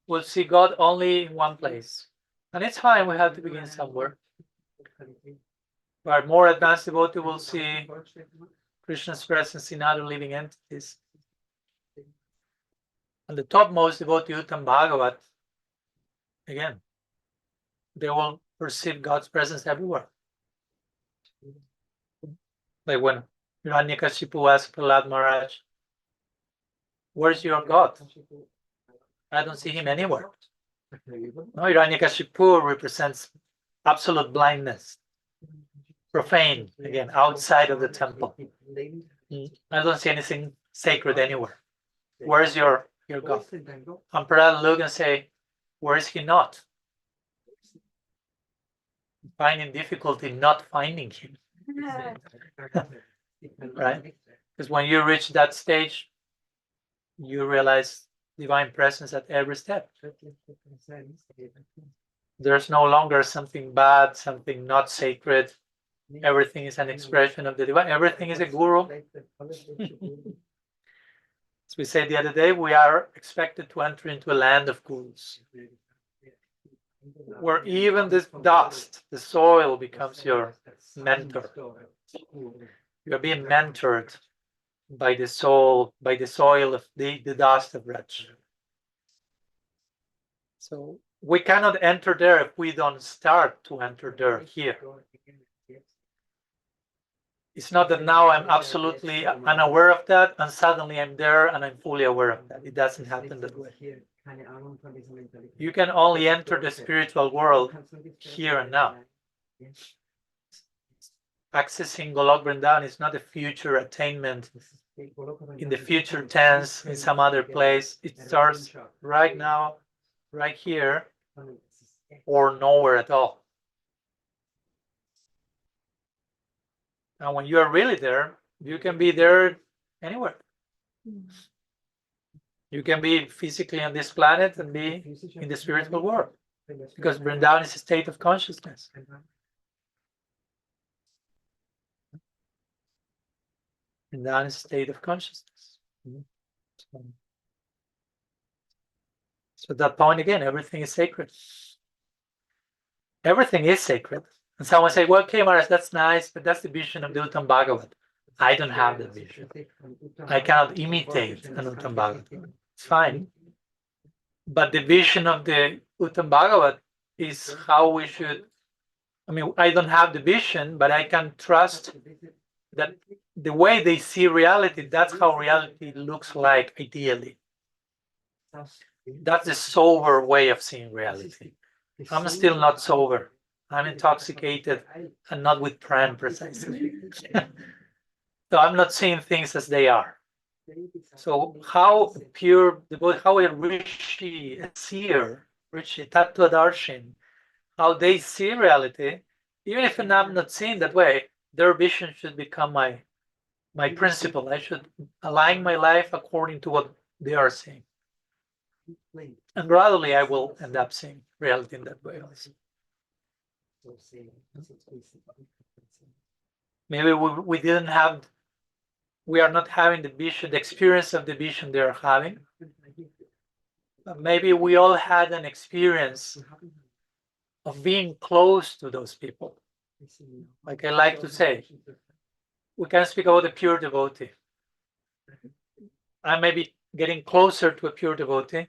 will see God only in one place. And it's fine, we have to begin somewhere. But more advanced devotee will see Krishna's presence in other living entities. And the topmost devotee, Uttam Bhagavat, again, they will perceive God's presence everywhere. Like when Hiranyakashipu asked Prahlad Maharaj, where's your God? I don't see him anywhere. No, Hiranyakashipu represents absolute blindness. Profane, again, outside of the temple. I don't see anything sacred anywhere. Where is your God? And Prahlad look and say, where is he not? Finding difficulty not finding him. Right? Because when you reach that stage, you realize divine presence at every step. There's no longer something bad, something not sacred. Everything is an expression of the divine. Everything is a guru. As we said the other day, we are expected to enter into a land of gurus, where even this dust, the soil, becomes your mentor. You are being mentored by the soul, by the soil of the dust of Raj. So we cannot enter there if we don't start to enter there here. It's not that now I'm absolutely unaware of that and suddenly I'm there and I'm fully aware of that. It doesn't happen that way. You can only enter the spiritual world here and now. accessing Golok Vrindavan is not a future attainment in the future tense in some other place. It starts right now, right here, or nowhere at all. And when you are really there, you can be there anywhere. You can be physically on this planet and be in the spiritual world, because Vrindavan is a state of consciousness. Vrindavan is a state of consciousness. So at that point again, everything is sacred. Everything is sacred. And someone say, well, okay, Maharaj, that's nice, but that's the vision of the Uttam Bhagavat. I don't have that vision. I cannot imitate an Uttam Bhagavat. It's fine. But the vision of the Uttam Bhagavat is how we should. I mean, I don't have the vision, but I can trust that the way they see reality, that's how reality looks like ideally. That's the sober way of seeing reality. I'm still not sober. I'm intoxicated and not with pran precisely. So I'm not seeing things as they are. So how pure, how a rishi, a seer, rishi, tattva darshan, how they see reality, even if I'm not seeing that way, their vision should become my principle. I should align my life according to what they are seeing. And gradually I will end up seeing reality in that way also. Maybe we are not having the vision, the experience of the vision they are having. But maybe we all had an experience of being close to those people. Like I like to say, we can speak about a pure devotee. I may be getting closer to a pure devotee.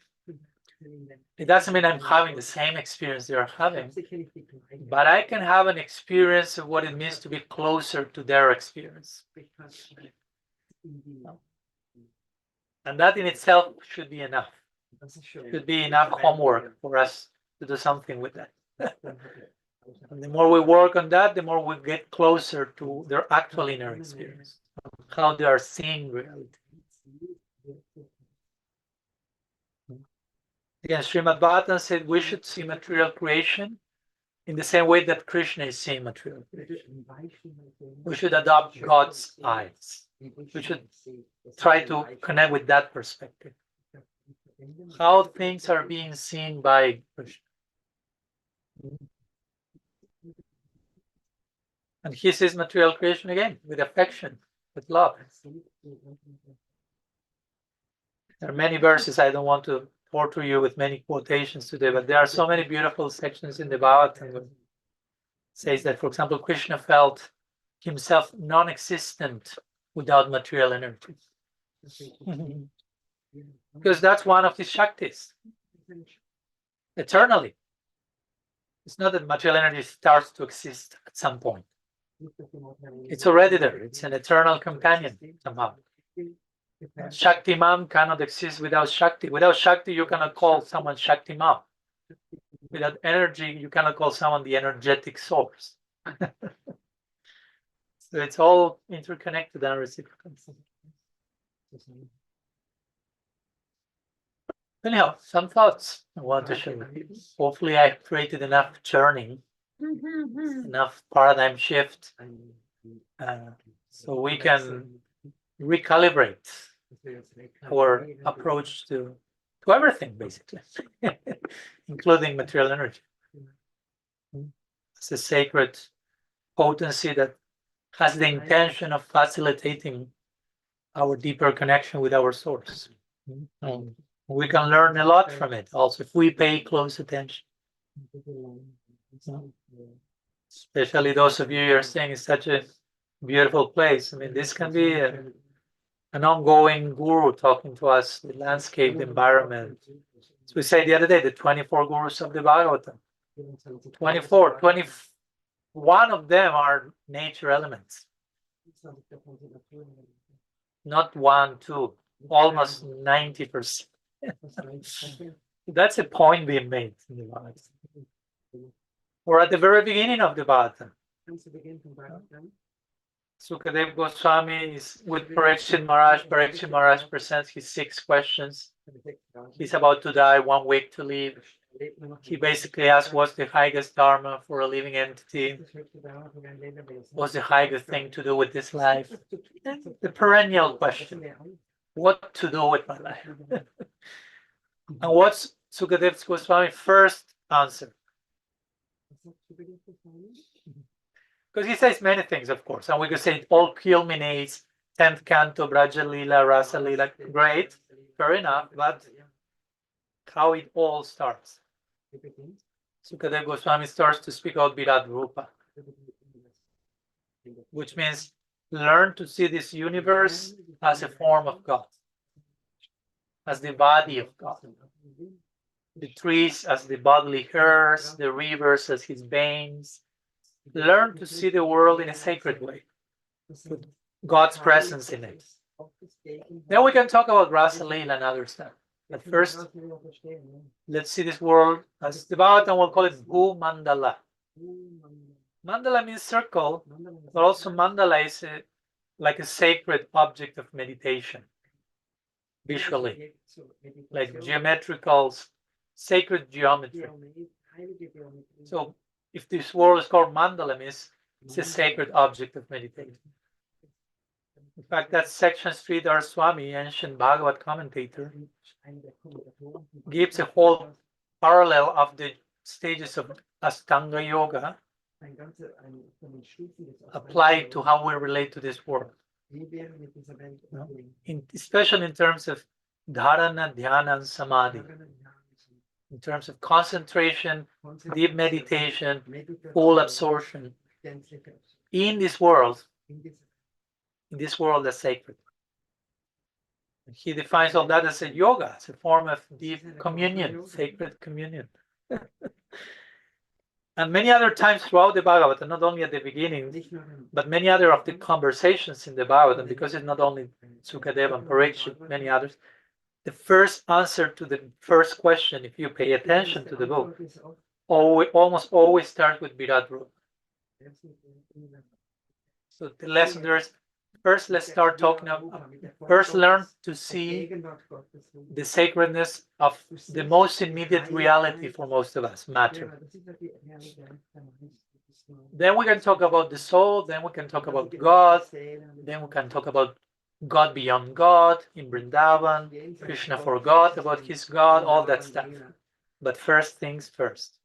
It doesn't mean I'm having the same experience they are having, but I can have an experience of what it means to be closer to their experience. And that in itself should be enough. Should be enough homework for us to do something with that. And the more we work on that, the more we get closer to their actual inner experience, how they are seeing reality. Again, Srimad Bhagavatam said we should see material creation in the same way that Krishna is seeing material creation. We should adopt God's eyes. We should try to connect with that perspective. How things are being seen by Krishna. And he sees material creation again with affection, with love. There are many verses. I don't want to torture you with many quotations today, but there are so many beautiful sections in the Bhagavatam that says that, for example, Krishna felt himself non-existent without material energy. Because that's one of his Shaktis. Eternally. It's not that material energy starts to exist at some point. It's already there. It's an eternal companion somehow. Shakti Mam cannot exist without Shakti. Without Shakti, you cannot call someone Shakti Mam. Without energy, you cannot call someone the energetic source. So it's all interconnected and reciprocal. Anyhow, some thoughts I want to share with you. Hopefully I've created enough churning, enough paradigm shift, so we can recalibrate our approach to everything, basically, including material energy. It's a sacred potency that has the intention of facilitating our deeper connection with our source. We can learn a lot from it also if we pay close attention. Especially those of you who are staying in such a beautiful place. I mean, this can be an ongoing guru talking to us, the landscape, the environment. As we said the other day, the 24 gurus of the Bhagavatam. 21 of them are nature elements. Not 1, 2, almost 90%. That's a point being made in the Bhagavatam. Or at the very beginning of the Bhagavatam. Sukadeva Goswami is with Parikshit Maharaj. Parikshit Maharaj presents his 6 questions. He's about to die, 1 week to live. He basically asks, what's the highest dharma for a living entity? What's the highest thing to do with this life? The perennial question, what to do with my life? And what's Sukadeva Goswami's first answer? Because he says many things, of course, and we could say it all culminates 10th canto, Braja Lila, Rasa Lila. Great, fair enough, but how it all starts. Sukadeva Goswami starts to speak about Virat Rupa, which means learn to see this universe as a form of God, as the body of God. The trees as the bodily hairs, the rivers as his veins. Learn to see the world in a sacred way, with God's presence in it. Then we can talk about Rasa Leela and other stuff. But first, let's see this world as the Bhagavatam will call it Bhu Mandala. Mandala means circle, but also mandala is like a sacred object of meditation, visually, like geometrical, sacred geometry. So if this world is called mandala, means it's a sacred object of meditation. In fact, that section Sridhar Swami, ancient Bhagavat commentator, gives a whole parallel of the stages of Astanga Yoga applied to how we relate to this world. Especially in terms of dharana, dhyana, and samadhi. In terms of concentration, deep meditation, full absorption in this world that's sacred. He defines all that as a yoga, as a form of deep communion, sacred communion. And many other times throughout the Bhagavatam, not only at the beginning, but many other of the conversations in the Bhagavatam, because it's not only Sukadeva and Parikshit, many others. The first answer to the first question, if you pay attention to the book, almost always starts with Virat Rupa. So the lesson there is, first let's start talking about, first learn to see the sacredness of the most immediate reality for most of us, matter. Then we can talk about the soul, then we can talk about God, then we can talk about God beyond God, in Vrindavan, Krishna forgot about his God, all that stuff. But first things first.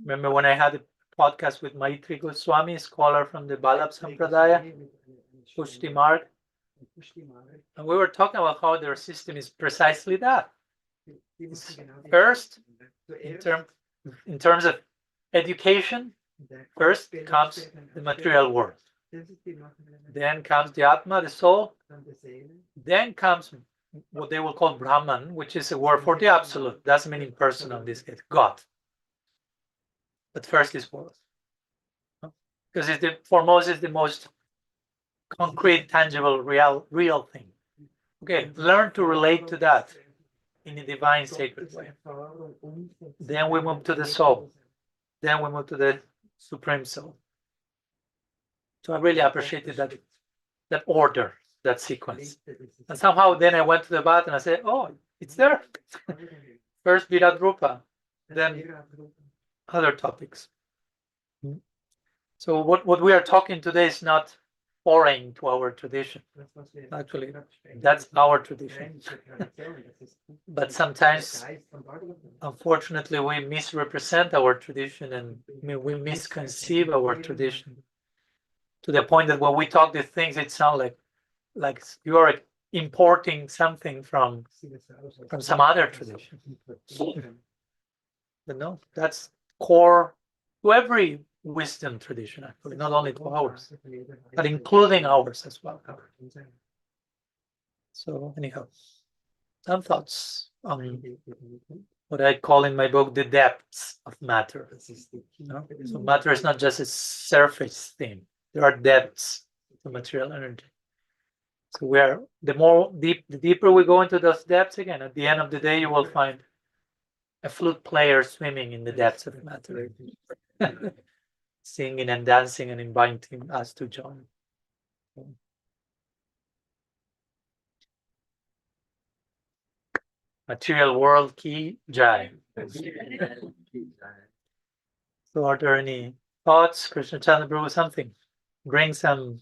Remember when I had a podcast with Maitri Goswami, a scholar from the Vallabh Sampradaya, Pushti Marg, and we were talking about how their system is precisely that. It's first, in terms of education, first comes the material world. Then comes the Atma, the soul. Then comes what they will call Brahman, which is a word for the absolute. Doesn't mean impersonal in this case, God. But first is world. Because for Moses, the most concrete, tangible, real thing. Okay, learn to relate to that in a divine, sacred way. Then we move to the soul. Then we move to the Supreme Soul. So I really appreciated that order, that sequence. And somehow then I went to the bath and I said, oh, it's there. First Virat Rupa, then other topics. So what we are talking today is not foreign to our tradition. Actually, that's our tradition. But sometimes, unfortunately, we misrepresent our tradition and we misconceive our tradition to the point that when we talk these things, it sounds like you are importing something from some other tradition. But no, that's core to every wisdom tradition, actually, not only to ours, but including ours as well. So anyhow, some thoughts on what I call in my book the depths of matter. So matter is not just a surface thing. There are depths to material energy. So the deeper we go into those depths, again, at the end of the day, you will find a flute player swimming in the depths of matter. singing and dancing and inviting us to join. Material world ki jai. So are there any thoughts, Krishna Chandra Prabhu, something? Bring some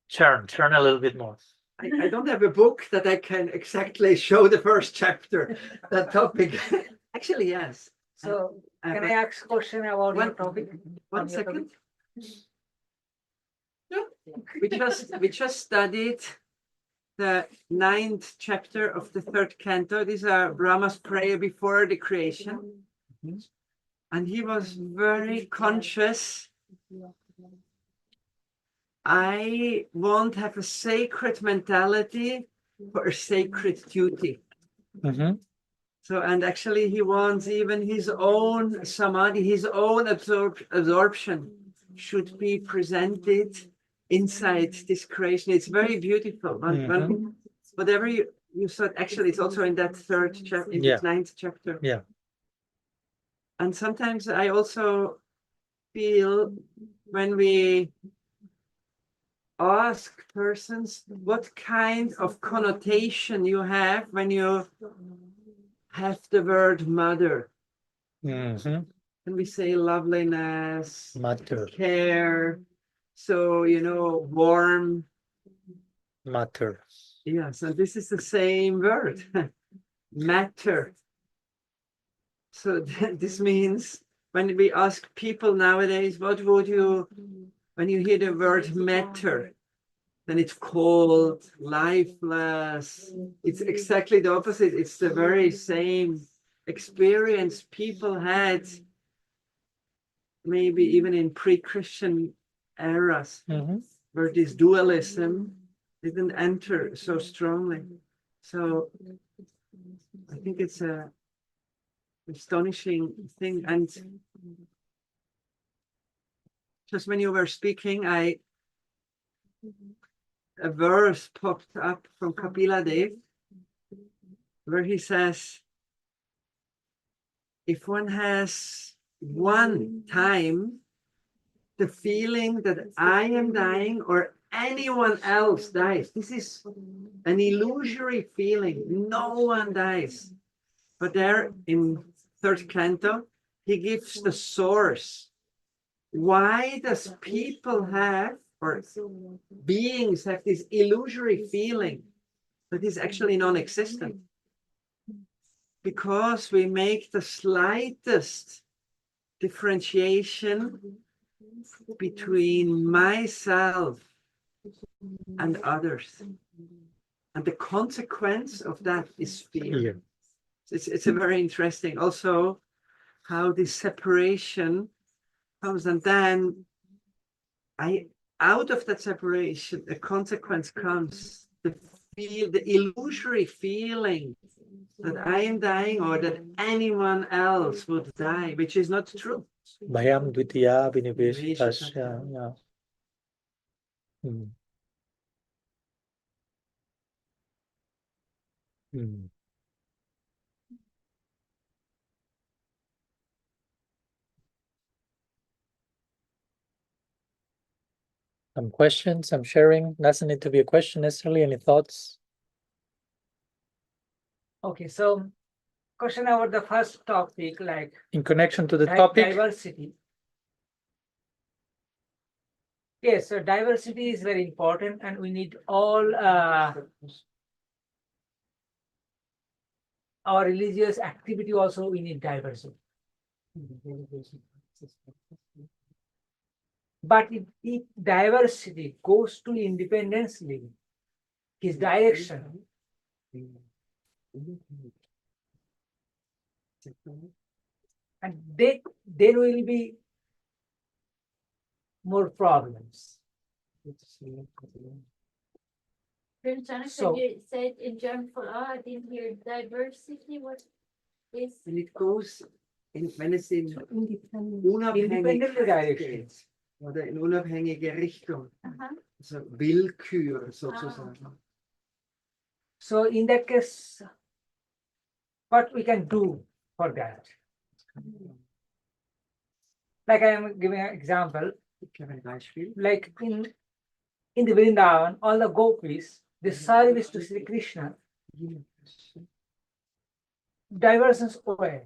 churn a little bit more. I don't have a book that I can exactly show the first chapter, that topic. Actually, yes. So can I ask a question about your topic? One second. We just studied the 9th chapter of the 3rd canto. These are Brahma's prayer before the creation. And he was very conscious. I won't have a sacred mentality for a sacred duty. So, and actually he wants even his own samadhi, his own absorption should be presented inside this creation. It's very beautiful. Whatever you thought, actually it's also in that 3rd chapter, in this 9th chapter. Yeah. And sometimes I also feel when we ask persons what kind of connotation you have when you have the word mother. And we say loveliness, Matter. care, so, warm. Matter. Yes, and this is the same word, matter. So this means when we ask people nowadays, what would you, when you hear the word matter, then it's cold, lifeless. It's exactly the opposite. It's the very same experience people had, maybe even in pre-Christian eras, where this dualism didn't enter so strongly. So I think it's a astonishing thing. And just when you were speaking, a verse popped up from Kapila Dev, where he says, if one has one time the feeling that I am dying or anyone else dies, this is an illusory feeling. No one dies. But there in 3rd canto, he gives the source. Why does people have, or beings have, this illusory feeling that is actually non-existent? Because we make the slightest differentiation between myself and others. And the consequence of that is fear. It's a very interesting also how this separation comes, and then out of that separation, a consequence comes, the illusory feeling that I am dying or that anyone else would die, which is not true. Bhayam dvitiya viniveshitasya. Some questions, some sharing. Doesn't need to be a question necessarily. Any thoughts? Okay, so question about the first topic, like In connection to the topic? diversity. Yes, so diversity is very important, and we need all our religious activity also, we need diversity. But if diversity goes to independence living, his direction, and there will be more problems. So you said in German for I didn't hear diversity. What is? And it goes in, wenn es in Independent Unabhängigkeit direction. geht, oder in unabhängige Richtung, Uh-huh. also Willkür sozusagen. So in that case, what we can do for that? Like I am giving an example, like in the Vrindavan, all the gopis, the service to Sri Krishna, diversions away.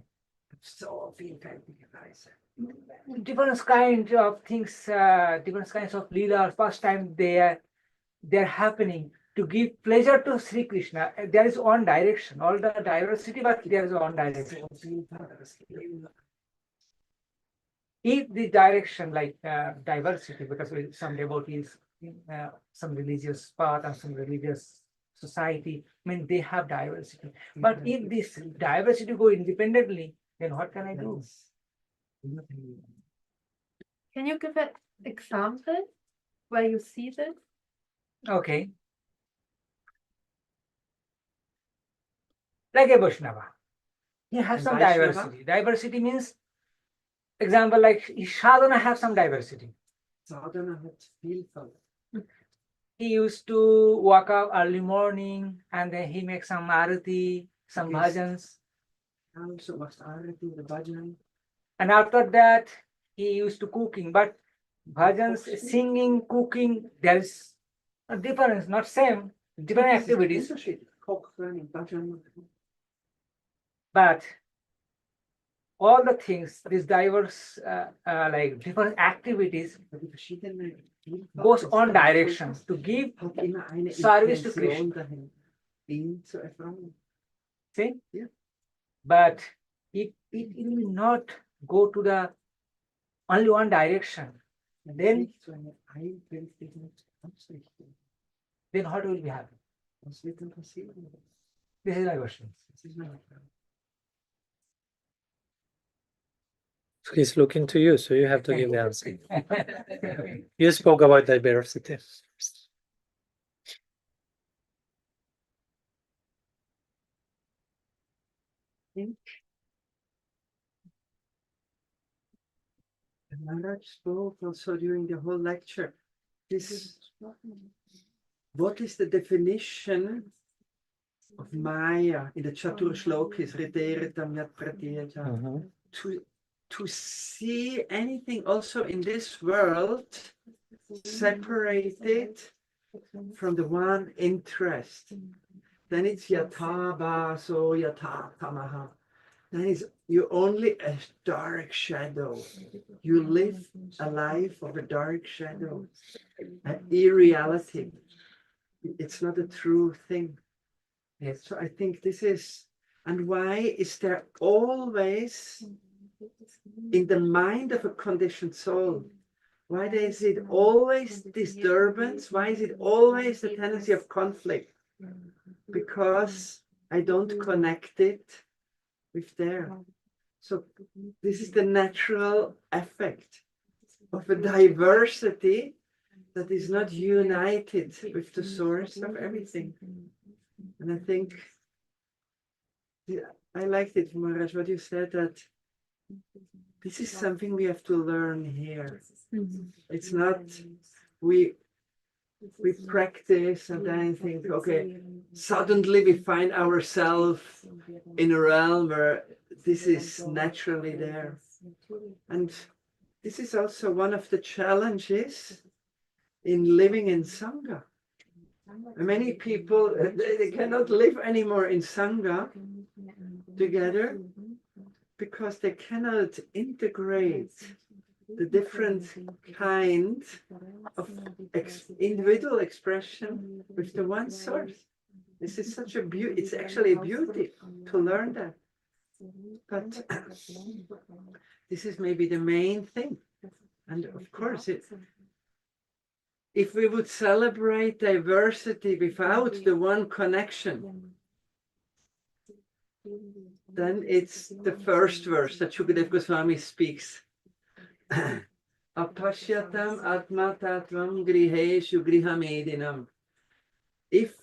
Different kinds of things, different kinds of leela, first time they're happening to give pleasure to Sri Krishna. There is one direction, all the diversity, but there is one direction. If the direction like diversity, because some devotees, some religious path and some religious society, I mean, they have diversity. But if this diversity go independently, then what can I do? Can you give an example where you see this? Okay. Like a Vaiṣṇavā. You have And some Vaiṣṇavā? diversity. Diversity means, example, like sadhana have some diversity. Sadhana hat Vielfalt. He used to wake up early morning and then he makes some arati, some Yes. bhajans. Also was Arati, the bhajan. And after that, he used to cooking. But bhajans, singing, cooking, there is a difference, not same, different activities. Kochen, bhajan. But all the things, these diverse, like different activities, goes on direction to give service to Krishna. Ihn zu erfreuen. See? Yeah. But if it will not go to the only one direction, then zu einer einfältigen Ausrichtung. then what will be happen? Was wird dann passieren? This is my question. Das ist meine Frage. He's looking to you, so you have to give the answer. You spoke about diversity. And Maharaj spoke also during the whole lecture. What is the definition of Maya in the Chatur Shlokis? Rideritam Yat Pratyeta. To see anything also in this world separated from the one interest. Then it's Yatha Vaso, Yatha Tamaha. Then it's you only a dark shadow. You live a life of a dark shadow, an irreality. It's not a true thing. Yes. So I think this is, and why is there always in the mind of a conditioned soul, why is it always disturbance? Why is it always the tendency of conflict? Because I don't connect it with there. So this is the natural effect of a diversity that is not united with the source of everything. And I think, I liked it, Maharaj, what you said, that this is something we have to learn here. It's not, we practice and then think, okay, suddenly we find ourselves in a realm where this is naturally there. And this is also one of the challenges in living in Sangha. Many people, they cannot live anymore in Sangha together because they cannot integrate the different kind of individual expression with the one source. This is such a beauty. It's actually a beauty to learn that. But this is maybe the main thing. And of course, if we would celebrate diversity without the one connection, then it's the first verse that Shukadeva Goswami speaks. Apashyatam atmatatvam griheshu grihamedinam. If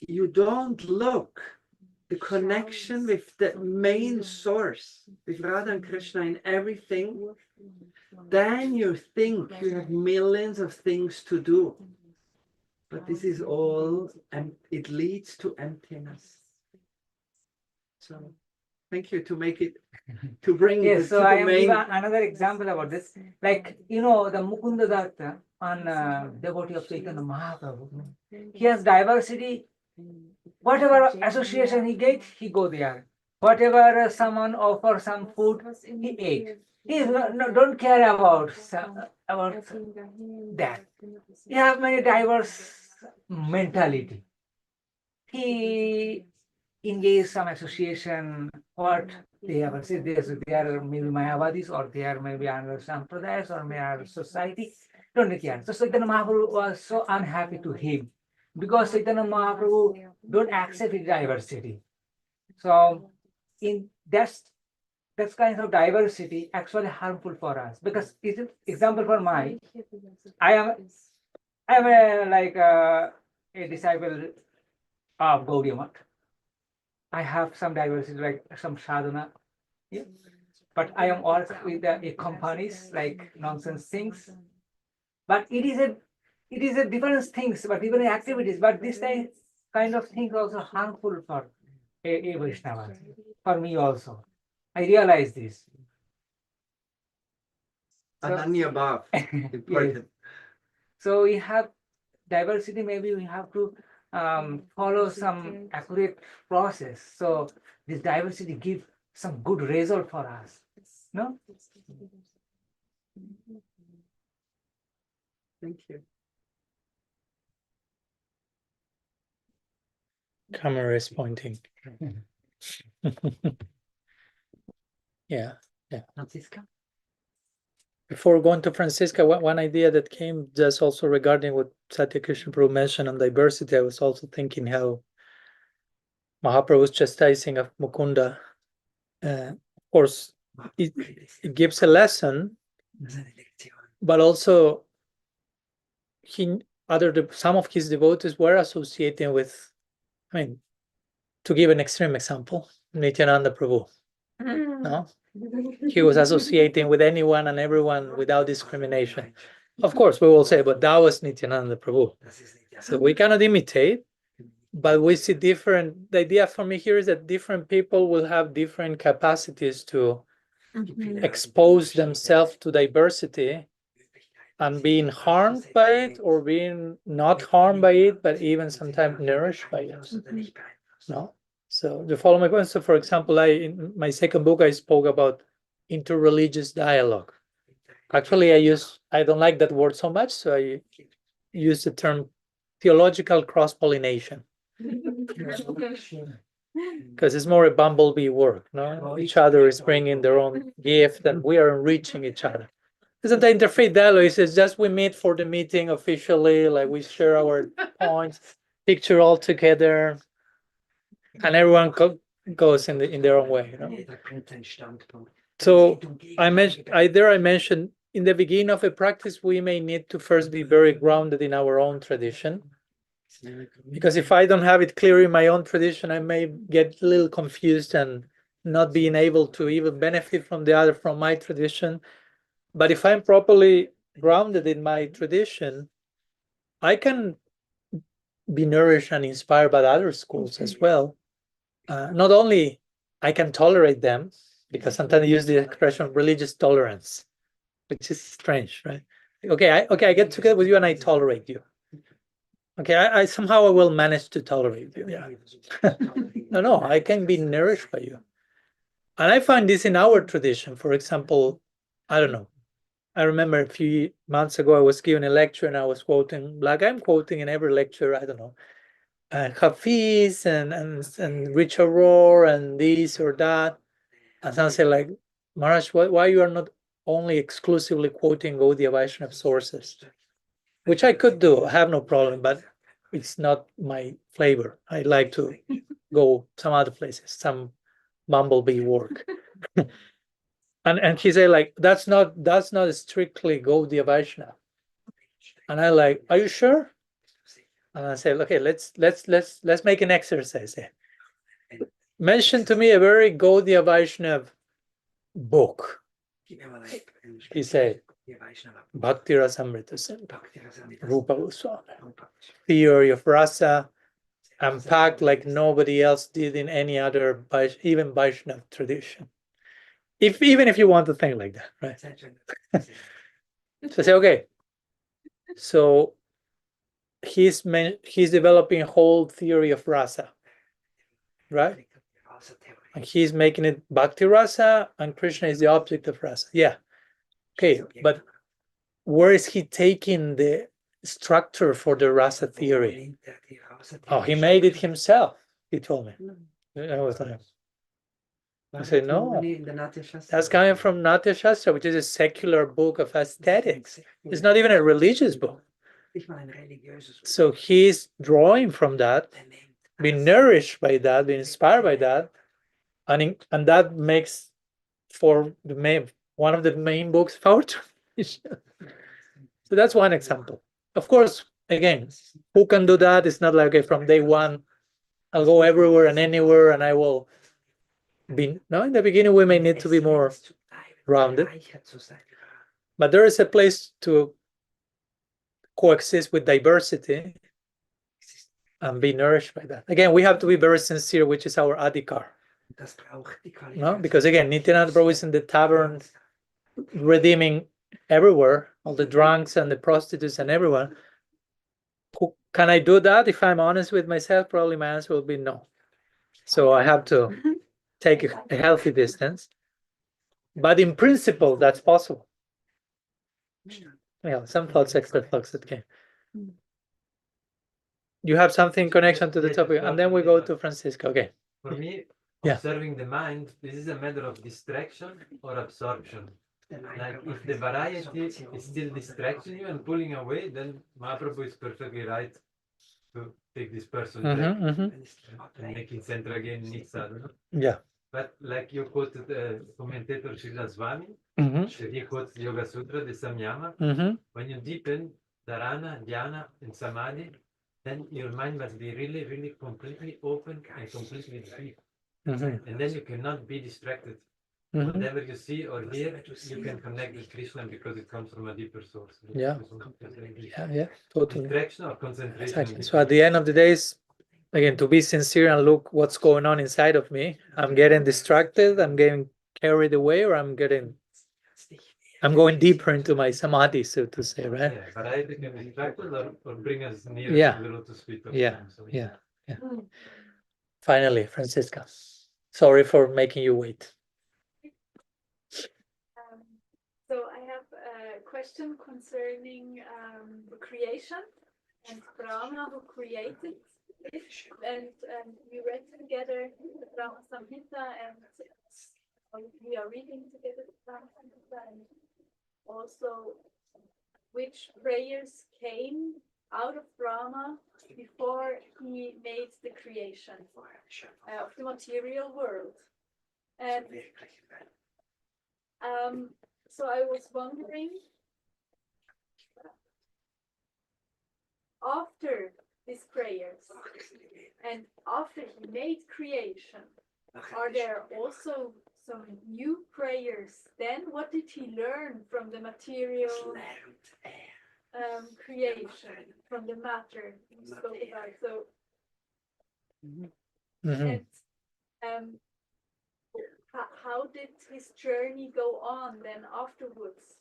you don't look the connection with the main source, with Radha and Krishna in everything, then you think you have millions of things to do. But this is all, and it leads to emptiness. So Thank you to make it, to bring Yes, it so to I the am main. give another example about this. Like, the Mukunda Datta on devotee of Chaitanya Mahaprabhu. He has diversity. Whatever association he gets, he go there. Whatever someone offers some food, he ate. He don't care about that. He have many diverse mentality. He engage some association, what they ever say, they are maybe Mayavadis or they are maybe under Sampradayas or maybe under society, don't care. So Chaitanya Mahaprabhu was so unhappy to him because Chaitanya Mahaprabhu don't accept his diversity. So in that's kind of diversity actually harmful for us because it's an example for I am a disciple of Gaudiya. I have some diversity, like some sadhana, yeah. But I am also with the companies like nonsense things. But it is a different things, but different activities. But this kind of things also harmful for a Vaishnava, for me also. I realize this. Ananya Bhav, important. So we have diversity, maybe we have to follow some accurate process. So this diversity give some good result for us. No? Thank you. Camera is pointing. Yeah. Francisca? Before going to Francisca, one idea that came just also regarding what Satya Krishna Prabhu mentioned on diversity, I was also thinking how Mahaprabhu was chastising of Mukunda. Of course, it gives a lesson, but also some of his devotees were associating with, to give an extreme example, Nityananda Prabhu. No? He was associating with anyone and everyone without discrimination. Of course, we will say, but that was Nityananda Prabhu. So we cannot imitate, but we see different. The idea for me here is that different people will have different capacities to expose themselves to diversity and being harmed by it or being not harmed by it, but even sometimes nourished by it. No? So you follow my point? So for example, in my second book, I spoke about interreligious dialogue. Actually, I don't like that word so much, so I use the term theological cross-pollination. Because it's more a bumblebee work, no? Each other is bringing their own gift and we are enriching each other. Isn't the interfaith dialogue? It's just we meet for the meeting officially, like we share our points, picture all together, and everyone goes in their own way. So I mentioned in the beginning of a practice, we may need to first be very grounded in our own tradition. Because if I don't have it clear in my own tradition, I may get a little confused and not being able to even benefit from my tradition. But if I'm properly grounded in my tradition, I can be nourished and inspired by other schools as well. Not only I can tolerate them, because sometimes I use the expression religious tolerance, which is strange, right? Okay, I get together with you and I tolerate you. Okay, I somehow I will manage to tolerate you. Yeah. No, I can be nourished by you. And I find this in our tradition. For example, I don't know. I remember a few months ago, I was giving a lecture and I was quoting, like I'm quoting in every lecture, I don't know, Hafiz and Richard Rohr and this or that. And some say like, Maharaj, why you are not only exclusively quoting Gaudiya Vaishnava sources? Which I could do, I have no problem, but it's not my flavor. I like to go some other places, some bumblebee work. And he said like, that's not strictly Gaudiya Vaishnava. And I like, are you sure? And I said, okay, let's make an exercise. Mention to me a very Gaudiya Vaishnava book. He said, Bhakti Rasamrita Sindhu, Rupa Goswami, Theory of Rasa, unpacked like nobody else did in any other, even Vaishnava tradition. Even if you want to think like that, right? So say, okay, so he's developing a whole theory of rasa, right? And he's making it bhakti rasa, and Krishna is the object of rasa. Yeah, okay, but where is he taking the structure for the rasa theory? Oh, he made it himself, he told me. I was like, I said, no, that's coming from Natya Shastra, which is a secular book of aesthetics. It's not even a religious book. So he's drawing from that, being nourished by that, being inspired by that, and that makes for one of the main books of our tradition. So that's one example. Of course, again, who can do that? It's not like, okay, from day one, I'll go everywhere and anywhere, and I will be. No, in the beginning, we may need to be more rounded. But there is a place to coexist with diversity and be nourished by that. Again, we have to be very sincere, which is our adhikar. No, because again, Nityananda Prabhu is in the tavern redeeming everywhere, all the drunks and the prostitutes and everyone. Can I do that? If I'm honest with myself, probably my answer will be no. So I have to take a healthy distance. But in principle, that's possible. Yeah, some thoughts, extra thoughts that came. You have something in connection to the topic, and then we go to Francisco. Okay. For me, Yeah. observing the mind, this is a matter of distraction or absorption. Like if the variety is still distracting you and pulling away, then Mahaprabhu is perfectly right to take this person back and making Centra again Nitsa. Yeah. But like you quoted commentator Srila Swami, he quotes Yoga Sutra, the Samyama. When you deepen dharana, dhyana, and samadhi, then your mind must be really, really completely open and completely deep. And then you cannot be distracted. Whatever you see or hear, you can connect with Krishna because it comes from a deeper source. Yeah, totally. Distraction or concentration. Exactly. So at the end of the day, again, to be sincere and look what's going on inside of me. I'm getting distracted, I'm getting carried away, or I'm going deeper into my samadhi, so to say, right? Yeah, but I become distracted or bring us near Yeah. to the lotus feet of Yeah, Krishna, so. yeah. Finally, Francisca. Sorry for making you wait. So I have a question concerning the creation and Brahma who created it. And we read together the Brahma Samhita, and we are reading together the Brahma Samhita, and also which prayers came out of Brahma before he made the creation of the material world. And so I was wondering, after these prayers and after he made creation, are there also some new prayers? Then what did he learn from the material creation, from the matter he spoke about? So, and how did his journey go on then afterwards?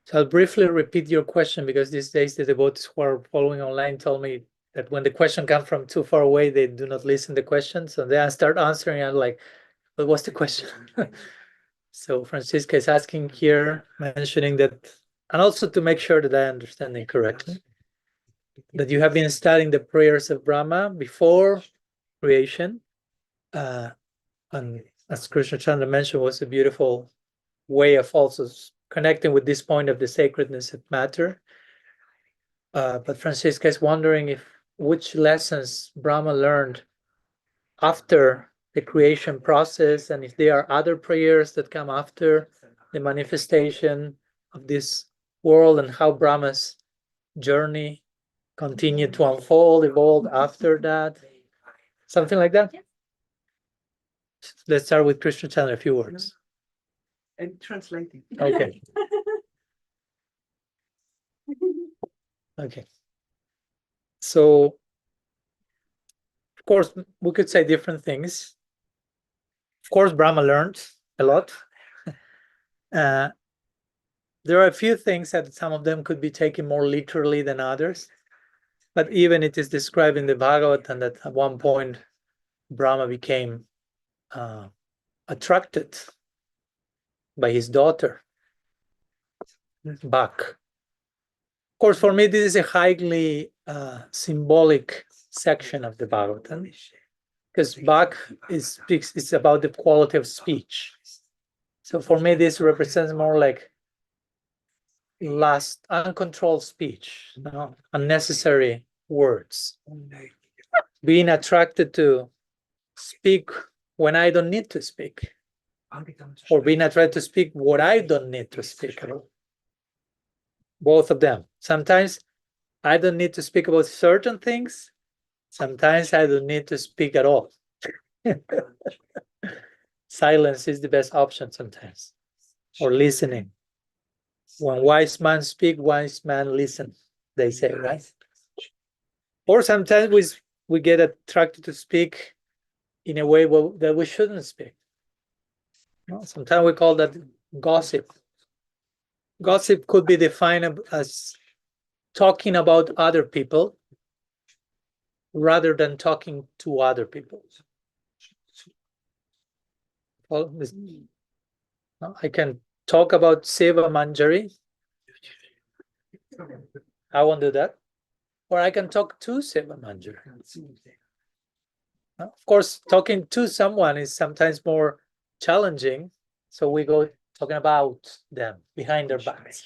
So I'll briefly repeat your question, because these days the devotees who are following online told me that when the question comes from too far away, they do not listen to the question. So then I start answering, and I'm like, but what's the question? So Francisca is asking here, mentioning that, and also to make sure that I understand it correctly, that you have been studying the prayers of Brahma before creation. And as Krishna Chandra mentioned, was a beautiful way of also connecting with this point of the sacredness of matter. But Francisca is wondering which lessons Brahma learned after the creation process, and if there are other prayers that come after the manifestation of this world, and how Brahma's journey continued to unfold, evolve after that. Something like that? Let's start with Krishna Chandra, a few words. And translating. Okay. Okay. So, of course, we could say different things. Of course, Brahma learned a lot. There are a few things that some of them could be taken more literally than others. But even it is described in the Bhagavatam that at one point Brahma became attracted by his daughter, Bach. Of course, for me, this is a highly symbolic section of the Bhagavatam, because Bach is about the quality of speech. So for me, this represents more like lust, uncontrolled speech, unnecessary words. Being attracted to speak when I don't need to speak, or being attracted to speak what I don't need to speak about. Both of them. Sometimes I don't need to speak about certain things. Sometimes I don't need to speak at all. Silence is the best option sometimes, or listening. When wise man speak, wise man listen, they say, right? Or sometimes we get attracted to speak in a way that we shouldn't speak. Sometimes we call that gossip. Gossip could be defined as talking about other people rather than talking to other people. Well, I can talk about Seva Manjari. I won't do that. Or I can talk to Seva Manjari. Of course, talking to someone is sometimes more challenging. So we go talking about them behind their backs.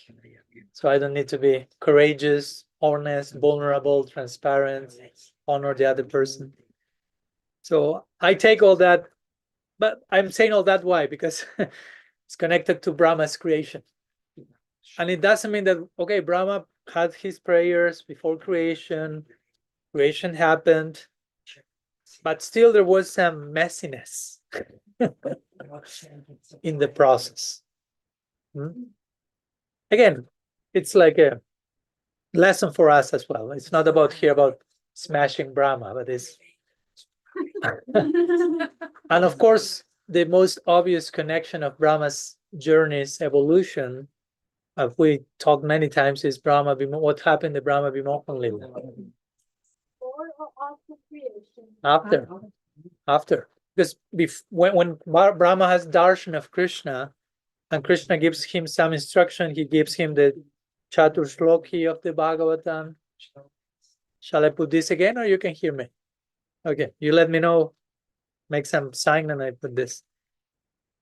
So I don't need to be courageous, honest, vulnerable, transparent, honor the other person. So I take all that, but I'm saying all that why? Because it's connected to Brahma's creation. And it doesn't mean that, okay, Brahma had his prayers before creation happened, but still there was some messiness in the process. Again, it's like a lesson for us as well. It's not about smashing Brahma, but it's and of course the most obvious connection of Brahma's journey's evolution, as we talked many times, is Brahma what happened to Brahma Vimohan Lila. Before or after creation? After. Because when Brahma has darshan of Krishna, and Krishna gives him some instruction, he gives him the Chatur Shloki of the Bhagavatam. Shall I put this again, or you can hear me? Okay, you let me know, make some sign, and I put this.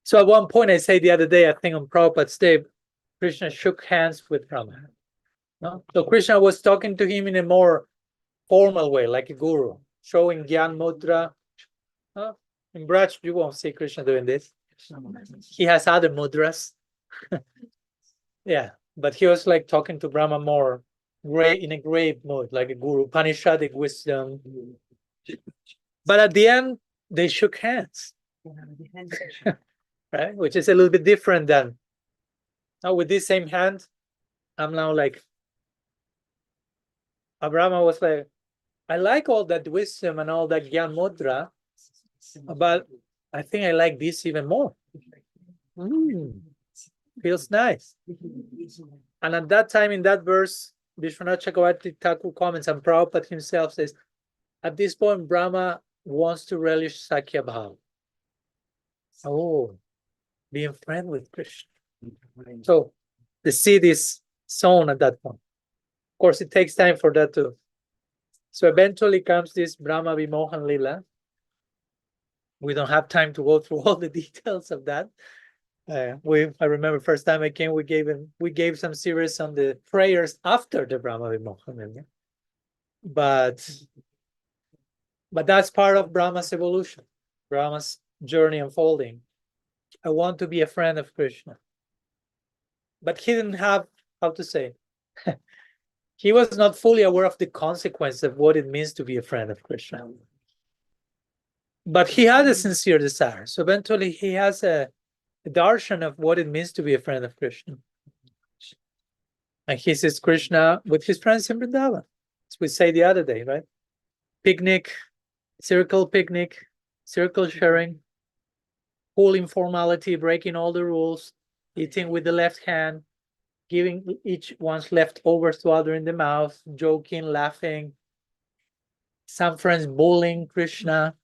So at one point, I say the other day, I think on Prabhupada's day, Krishna shook hands with Brahma. No? So Krishna was talking to him in a more formal way, like a guru, showing Gyan Mudra. In Braj, you won't see Krishna doing this. He has other mudras. Yeah, but he was like talking to Brahma more in a grave mood, like a guru, Upanishadic wisdom. But at the end, they shook hands. Right? Which is a little bit different than now with this same hand. I'm now like, Brahma was like, I like all that wisdom and all that Gyan Mudra, but I think I like this even more. Feels nice. And at that time, in that verse, Vishwanath Chakravarti Thakur comments, and Prabhupada himself says, at this point, Brahma wants to relish Sakya Bhava. Oh, being friend with Krishna. So the seed is sown at that point. Of course, it takes time for that too. So eventually comes this Brahma Vimohan Lila. We don't have time to go through all the details of that. I remember first time I came, we gave some series on the prayers after the Brahma Vimohan Lila. But that's part of Brahma's evolution, Brahma's journey unfolding. I want to be a friend of Krishna. But he didn't have, how to say, he was not fully aware of the consequence of what it means to be a friend of Krishna. But he had a sincere desire. So eventually he has a darshan of what it means to be a friend of Krishna. And he sees Krishna with his friends in Vrindavan. as we say the other day, right? Picnic, circle sharing, full informality, breaking all the rules, eating with the left hand, giving each one's leftovers to other in the mouth, joking, laughing. Some friends bullying Krishna,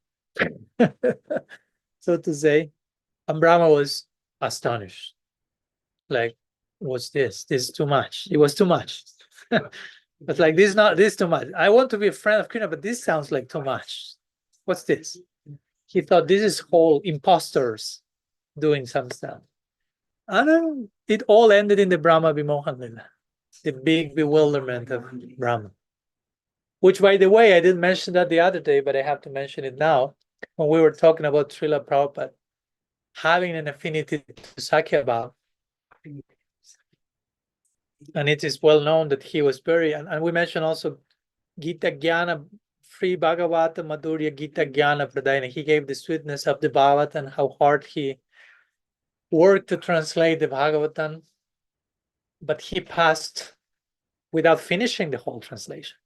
so to say. And Brahma was astonished. Like, what's this? This is too much. It was too much. But like, this is too much. I want to be a friend of Krishna, but this sounds like too much. What's this? He thought this is whole imposters doing some stuff. And it all ended in the Brahma Vimohan Lila, the big bewilderment of Brahma. Which, by the way, I didn't mention that the other day, but I have to mention it now. When we were talking about Srila Prabhupada having an affinity to Sakyabhava, and it is well known that he was very, and we mentioned also Gita Jnana, free Bhagavata Madhurya Gita Jnana Pradayana. He gave the sweetness of the Bhagavatam and how hard he worked to translate the Bhagavatam, but he passed without finishing the whole translation.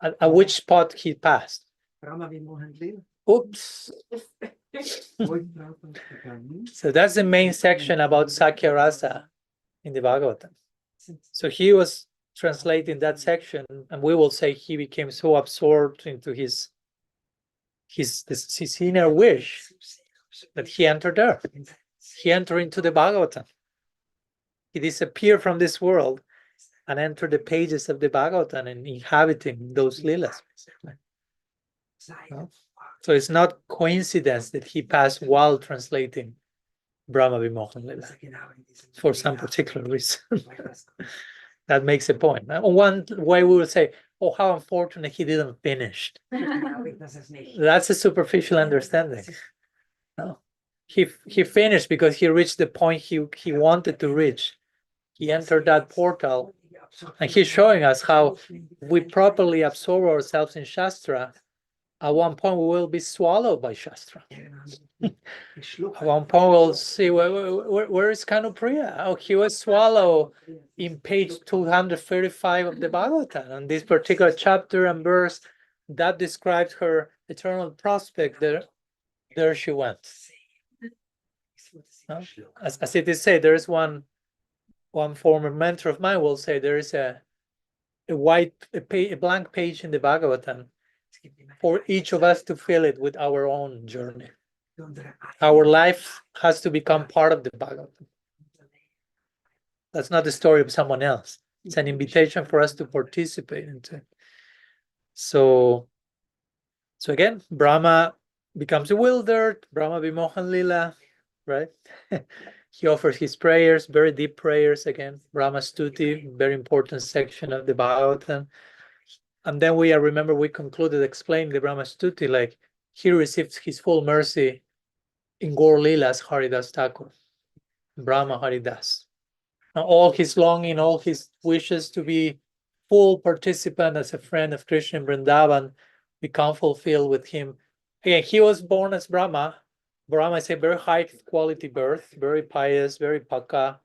At which spot he passed? Oops. So that's the main section about Sakya Rasa in the Bhagavatam. So he was translating that section, and we will say he became so absorbed into his inner wish that he entered there. He entered into the Bhagavatam. He disappeared from this world and entered the pages of the Bhagavatam and inhabiting those leelas. No? So it's not coincidence that he passed while translating Brahma Vimohan Lila for some particular reason. That makes a point. One way we will say, oh, how unfortunate he didn't finish. That's a superficial understanding. No. He finished because he reached the point he wanted to reach. He entered that portal, and he's showing us how we properly absorb ourselves in Shastra. At one point, we will be swallowed by Shastra. At one point, we'll see where is Kanupriya? Oh, he was swallowed in page 235 of the Bhagavatam. And this particular chapter and verse that describes her eternal prospect, there she went. No? As it is said, there is one former mentor of mine will say there is a blank page in the Bhagavatam for each of us to fill it with our own journey. Our life has to become part of the Bhagavatam. That's not the story of someone else. It's an invitation for us to participate into it. So again, Brahma becomes bewildered, Brahma Vimohan Lila, right? He offers his prayers, very deep prayers again. Brahma Stuti, very important section of the Bhagavatam. And then we concluded explaining the Brahma Stuti, like he receives his full mercy in Gaur Leelas Haridas Thakur, Brahma Haridas. Now, all his longing, all his wishes to be full participant as a friend of Krishna in Vrindavan become fulfilled with him. Again, he was born as Brahma. Brahma is a very high quality birth, very pious, very paka,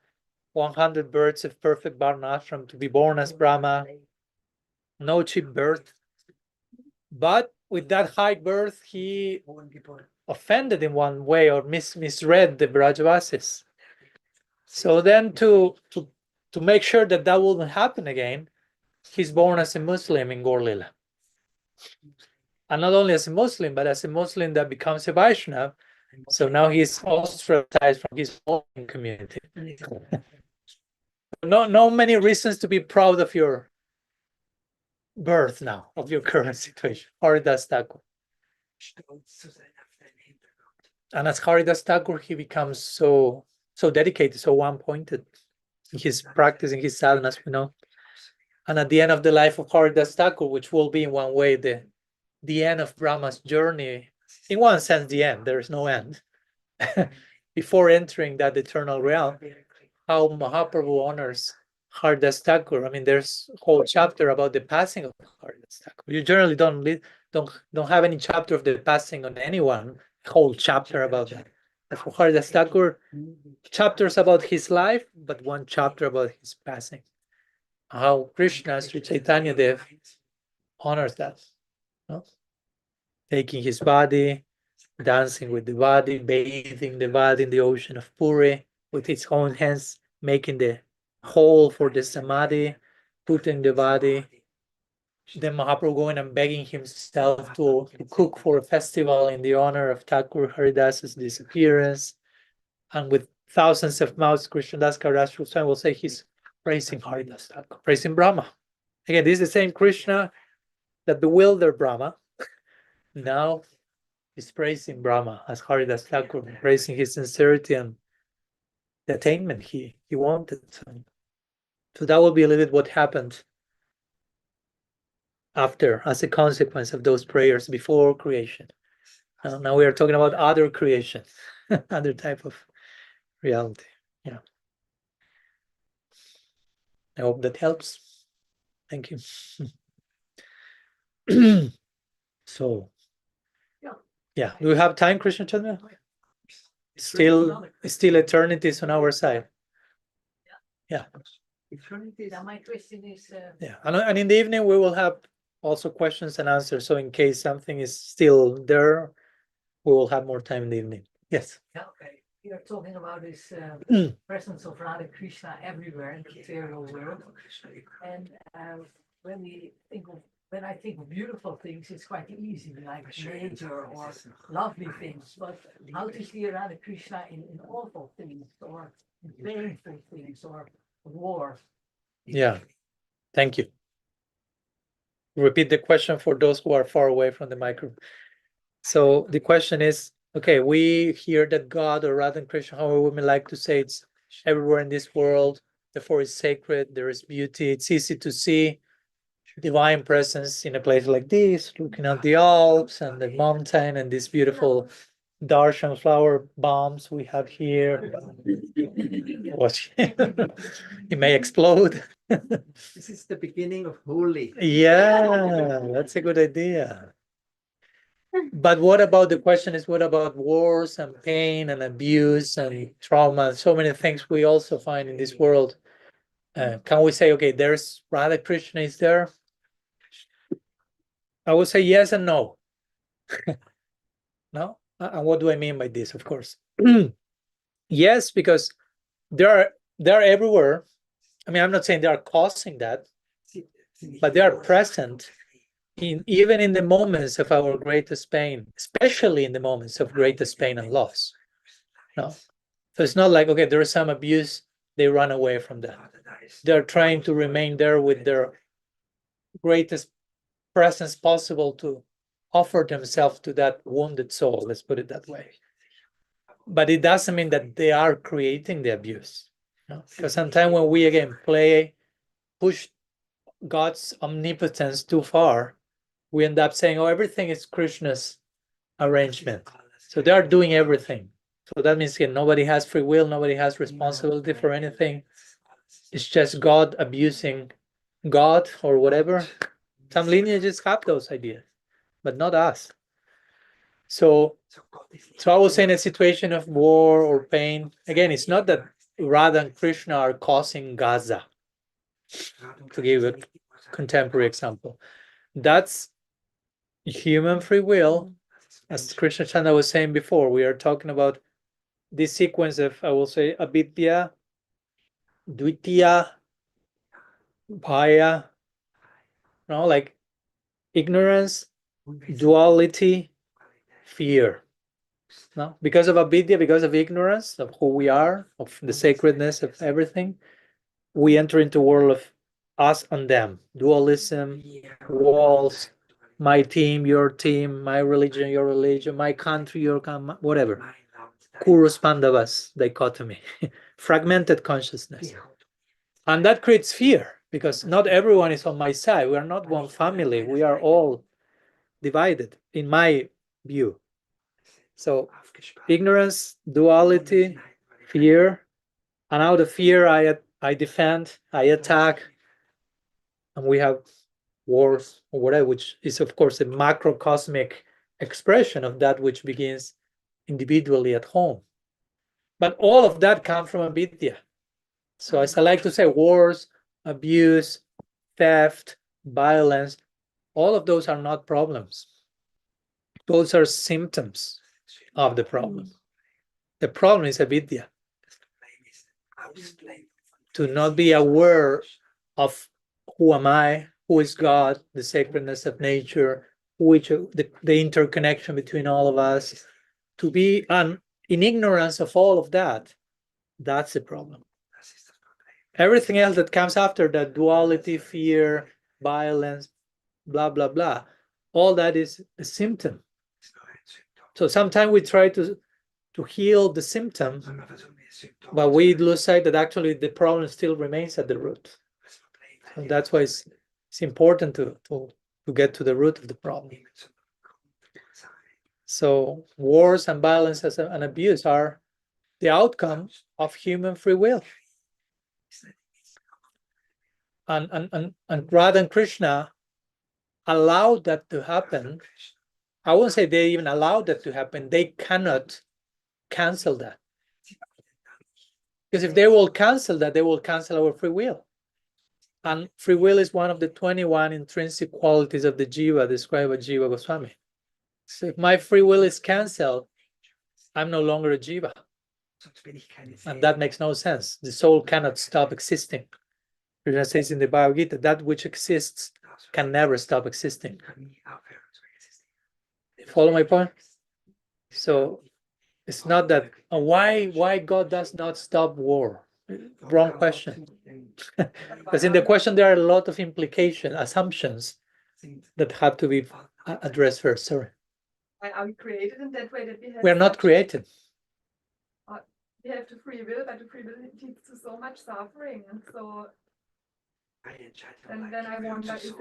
100 births of perfect Varnashram to be born as Brahma. No cheap birth. But with that high birth, he offended in one way or misread the Brajavasis. So then to make sure that wouldn't happen again, he's born as a Muslim in Gaur Lila. And not only as a Muslim, but as a Muslim that becomes a Vaiṣṇavī. So now he's ostracized from his own community. No many reasons to be proud of your birth now, of your current situation. Haridas Thakur. And as Haridas Thakur, he becomes so dedicated, so one-pointed in his practice, in his sadhanas, And at the end of the life of Haridas Thakur, which will be in one way the end of Brahma's journey, in one sense the end, there is no end. Before entering that eternal realm, how Mahaprabhu honors Haridas Thakur. I mean, there's a whole chapter about the passing of Haridas Thakur. You generally don't have any chapter of the passing on anyone, a whole chapter about that. But for Haridas Thakur, chapters about his life, but one chapter about his passing. how Krishna, Sri Chaitanya Dev, honors that. No? Taking his body, dancing with the body, bathing the body in the ocean of Puri, with his own hands, making the hole for the samadhi, putting the body. Then Mahaprabhu going and begging himself to cook for a festival in the honor of Thakur Haridas's disappearance. And with thousands of mouths, Krishnadas Kaviraj Swami will say he's praising Haridas Thakur, praising Brahma. Again, this is the same Krishna that bewildered Brahma. Now he's praising Brahma as Haridas Thakur, praising his sincerity and the attainment he wanted. So that will be a little bit what happened after, as a consequence of those prayers before creation. Now we are talking about other creation, other type of reality. Yeah. I hope that helps. Thank you. So, yeah. Do we have time, Krishna Chandra? Still eternities on our side. Yeah. Yeah, my question is. Yeah, and in the evening we will have also questions and answers. So in case something is still there, we will have more time in the evening. Yes. Yeah, okay. You are talking about this presence of Radha Krishna everywhere in the material world, and when I think of beautiful things, it's quite easy, like nature or lovely things. But how to see Radha Krishna in awful things or in painful things or war? Yeah. Thank you. Repeat the question for those who are far away from the microphone. So the question is, okay, we hear that God, or Radha and Krishna, however we may like to say, it's everywhere in this world, therefore it's sacred, there is beauty, it's easy to see divine presence in a place like this, looking at the Alps and the mountain and these beautiful darshan flower bombs we have here. Watch. It may explode. This is the beginning of holy. Yeah, that's a good idea. But what about, the question is, what about wars and pain and abuse and trauma? So many things we also find in this world. Can we say, okay, there's Radha Krishna is there? I would say yes and no. No? And what do I mean by this? Of course. Yes, because they're everywhere. I mean, I'm not saying they are causing that, but they are present even in the moments of our greatest pain, especially in the moments of greatest pain and loss. No. So it's not like, okay, there is some abuse, they run away from that. They're trying to remain there with their greatest presence possible to offer themselves to that wounded soul, let's put it that way. But it doesn't mean that they are creating the abuse. No? Because sometimes when we again push God's omnipotence too far, we end up saying, oh, everything is Krishna's arrangement. So they are doing everything. So that means again, nobody has free will, nobody has responsibility for anything. It's just God abusing God or whatever. Some lineages have those ideas, but not us. So I would say in a situation of war or pain, again, it's not that Radha and Krishna are causing Gaza, to give a contemporary example. That's human free will. As Krishna Chanda was saying before, we are talking about this sequence of, I will say, avidya, dvitiya, bhaya, like ignorance, duality, fear. No? Because of avidya, because of ignorance of who we are, of the sacredness of everything, we enter into a world of us and them, dualism, walls, my team, your team, my religion, your religion, my country, your whatever. Kurus Pandavas dichotomy, fragmented consciousness. And that creates fear, because not everyone is on my side. We are not one family. We are all divided, in my view. So ignorance, duality, fear, and out of fear I defend, I attack, and we have wars or whatever, which is of course a macrocosmic expression of that which begins individually at home. But all of that comes from avidya. So as I like to say, wars, abuse, theft, violence, all of those are not problems. Those are symptoms of the problem. The problem is avidya. To not be aware of who am I, who is God, the sacredness of nature, the interconnection between all of us, to be in ignorance of all of that, that's the problem. Everything else that comes after that, duality, fear, violence, blah, blah, blah, all that is a symptom. So sometimes we try to heal the symptom, but we lose sight that actually the problem still remains at the root. So that's why it's important to get to the root of the problem. So wars and violence and abuse are the outcome of human free will. And Radha and Krishna allowed that to happen. I won't say they even allowed that to happen. They cannot cancel that. Because if they will cancel that, they will cancel our free will. And free will is one of the 21 intrinsic qualities of the jiva described by Jiva Goswami. So if my free will is canceled, I'm no longer a jiva. And that makes no sense. The soul cannot stop existing. Krishna says in the Bhagavad Gita, that which exists can never stop existing. Follow my point? So it's not that why God does not stop war. Wrong question. Because in the question there are a lot of implications, assumptions that have to be addressed first. Sorry. Are we created in that way that we are not created? We have the free will, but the free will leads to so much suffering, and so. And then I wonder, is it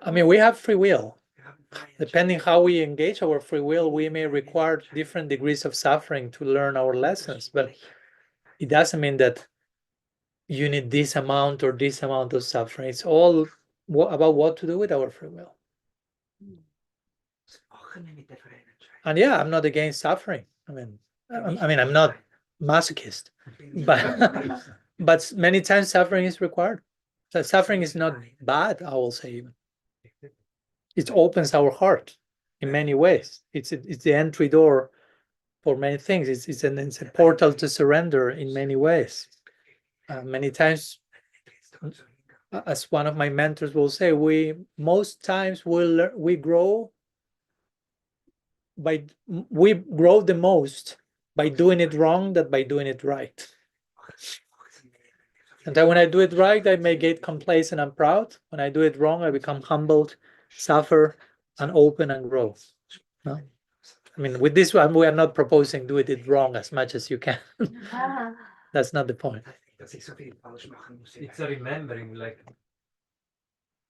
I mean, we have free will. Depending how we engage our free will, we may require different degrees of suffering to learn our lessons, but it doesn't mean that you need this amount or this amount of suffering. It's all about what to do with our free will. And yeah, I'm not against suffering. I mean, I'm not masochist, but many times suffering is required. So suffering is not bad, I will say even. It opens our heart in many ways. It's the entry door for many things. It's a portal to surrender in many ways. Many times, as one of my mentors will say, most times we grow the most by doing it wrong than by doing it right. And then when I do it right, I may get complacent and proud. When I do it wrong, I become humbled, suffer, and open and grow. No? I mean, with this one, we are not proposing do it wrong as much as you can. That's not the point. It's a remembering, like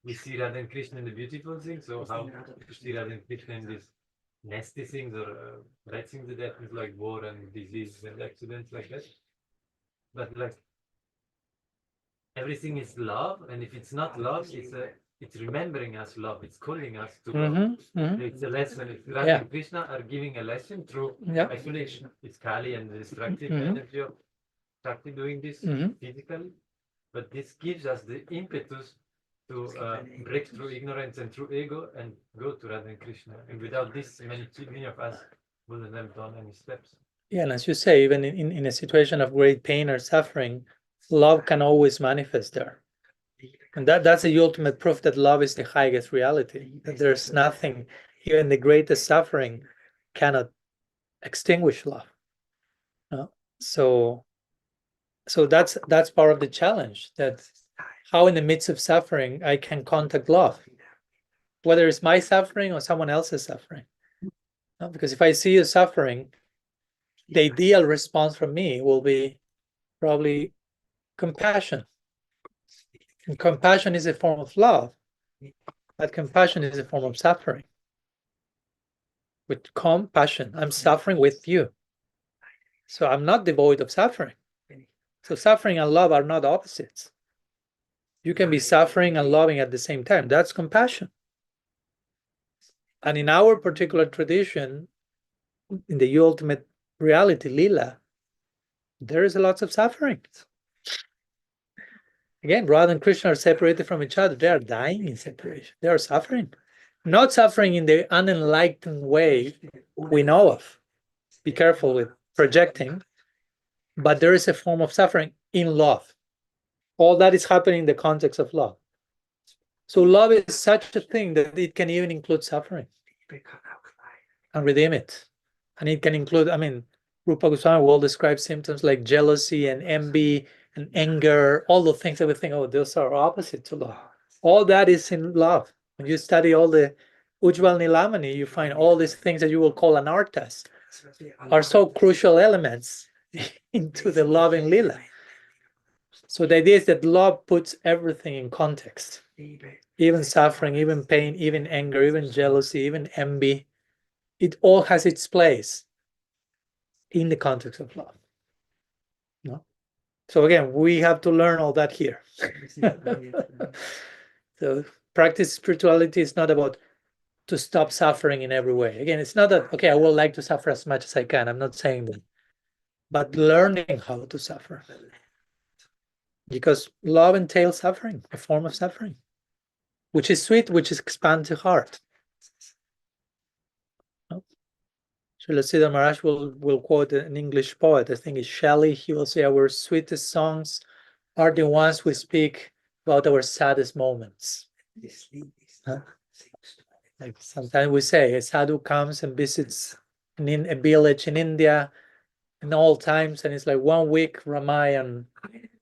we see Radha and Krishna in the beautiful things, so how we see Radha and Krishna in these nasty things or bad things that happen, like war and disease and accidents like that. But like everything is love, and if it's not love, it's remembering us love. It's calling us to love. It's a lesson. It's Radha and Krishna are giving a lesson through actually it's Kali and the destructive energy of Shakti doing this physically, but this gives us the impetus to break through ignorance and through ego and go to Radha and Krishna. And without this, many of us wouldn't have done any steps. Yeah, and as you say, even in a situation of great pain or suffering, love can always manifest there. And that's the ultimate proof that love is the highest reality, that there's nothing, even the greatest suffering cannot extinguish love. No? So that's part of the challenge, that how in the midst of suffering I can contact love, whether it's my suffering or someone else's suffering. No? Because if I see you suffering, the ideal response from me will be probably compassion. And compassion is a form of love, but compassion is a form of suffering. With compassion, I'm suffering with you. So I'm not devoid of suffering. So suffering and love are not opposites. You can be suffering and loving at the same time. That's compassion. And in our particular tradition, in the ultimate reality, Lila, there is a lot of suffering. Again, Radha and Krishna are separated from each other. They are dying in separation. They are suffering. Not suffering in the unenlightened way we know of. Be careful with projecting. But there is a form of suffering in love. All that is happening in the context of love. So love is such a thing that it can even include suffering and redeem it. And it can include, I mean, Rupa Goswami will describe symptoms like jealousy and envy and anger, all the things that we think, oh, those are opposite to love. All that is in love. When you study all the Ujjwal Nilamani, you find all these things that you will call anarthas are so crucial elements into the love in Lila. So the idea is that love puts everything in context, even suffering, even pain, even anger, even jealousy, even envy. It all has its place in the context of love. No? So again, we have to learn all that here. So practice spirituality is not about to stop suffering in every way. Again, it's not that, okay, I would like to suffer as much as I can. I'm not saying that. But learning how to suffer. Because love entails suffering, a form of suffering, which is sweet, which expands the heart. So let's see that Maharaj will quote an English poet. I think it's Shelley. He will say, our sweetest songs are the ones we speak about our saddest moments. Huh? Like sometimes we say, a sadhu comes and visits in a village in India in all times, and it's like 1 week Ramayana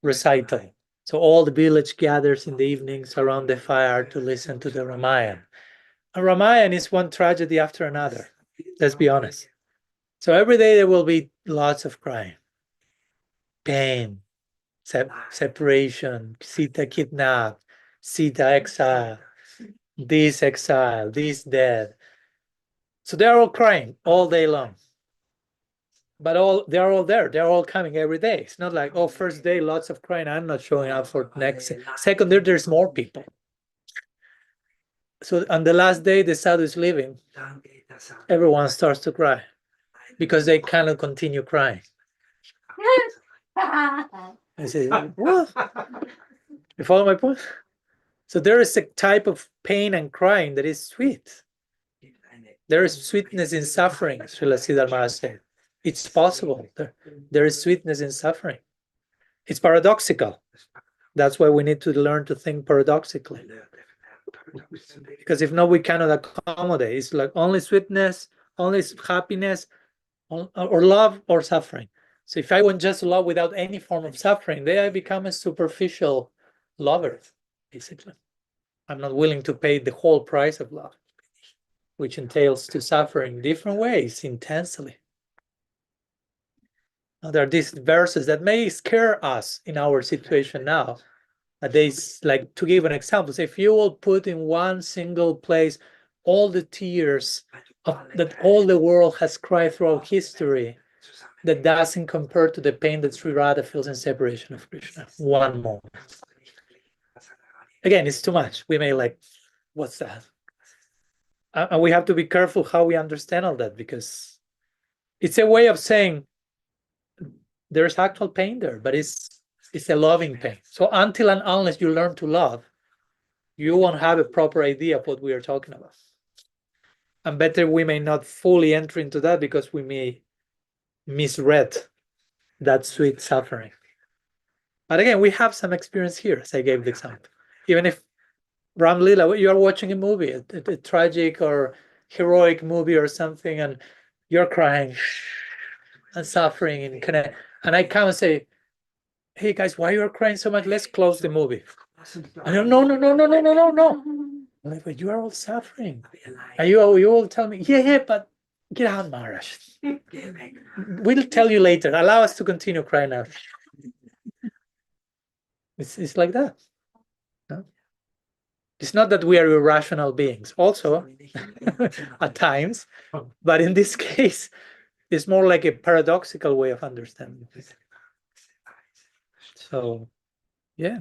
recital. So all the village gathers in the evenings around the fire to listen to the Ramayana. And Ramayana is one tragedy after another. Let's be honest. So every day there will be lots of crying, pain, separation, Sita kidnapped, Sita exile, this dead. So they're all crying all day long. But they're all there. They're all coming every day. It's not like, oh, first day, lots of crying. I'm not showing up for next. Second day, there's more people. So on the last day, the sadhu is leaving. Everyone starts to cry because they cannot continue crying. I say, what? You follow my point? So there is a type of pain and crying that is sweet. There is sweetness in suffering, Srila Siddhar Maharaj said. It's possible. There is sweetness in suffering. It's paradoxical. That's why we need to learn to think paradoxically. Because if not, we cannot accommodate. It's like only sweetness, only happiness, or love or suffering. So if I want just love without any form of suffering, then I become a superficial lover, basically. I'm not willing to pay the whole price of love, which entails to suffer in different ways, intensely. Now, there are these verses that may scare us in our situation now. Like, to give an example, if you will put in one single place all the tears that all the world has cried throughout history, that doesn't compare to the pain that Sri Radha feels in separation of Krishna. One moment. Again, it's too much. We may like, what's that? And we have to be careful how we understand all that, because it's a way of saying there's actual pain there, but it's a loving pain. So until and unless you learn to love, you won't have a proper idea of what we are talking about. And better we may not fully enter into that, because we may misread that sweet suffering. But again, we have some experience here, as I gave the example. Even if Ram Lila, you are watching a movie, a tragic or heroic movie or something, and you're crying and suffering, and I come and say, hey guys, why you are crying so much? Let's close the movie. And you're, no. Like, but you are all suffering. And you will tell me, yeah, but get out, Maharaj. We'll tell you later. Allow us to continue crying now. It's like that. No? It's not that we are irrational beings, also at times, but in this case, it's more like a paradoxical way of understanding. So, yeah.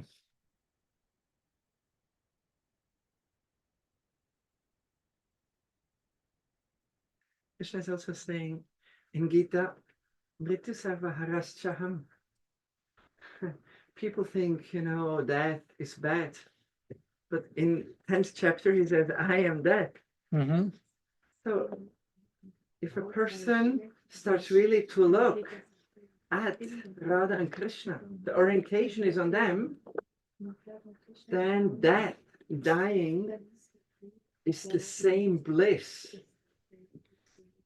Krishna is also saying in Gita, Mritu sarva haraschaham. people think, death is bad. But in 10th chapter, he says, I am death. Mm-hmm. So if a person starts really to look at Radha and Krishna, the orientation is on them, then death, dying, is the same bliss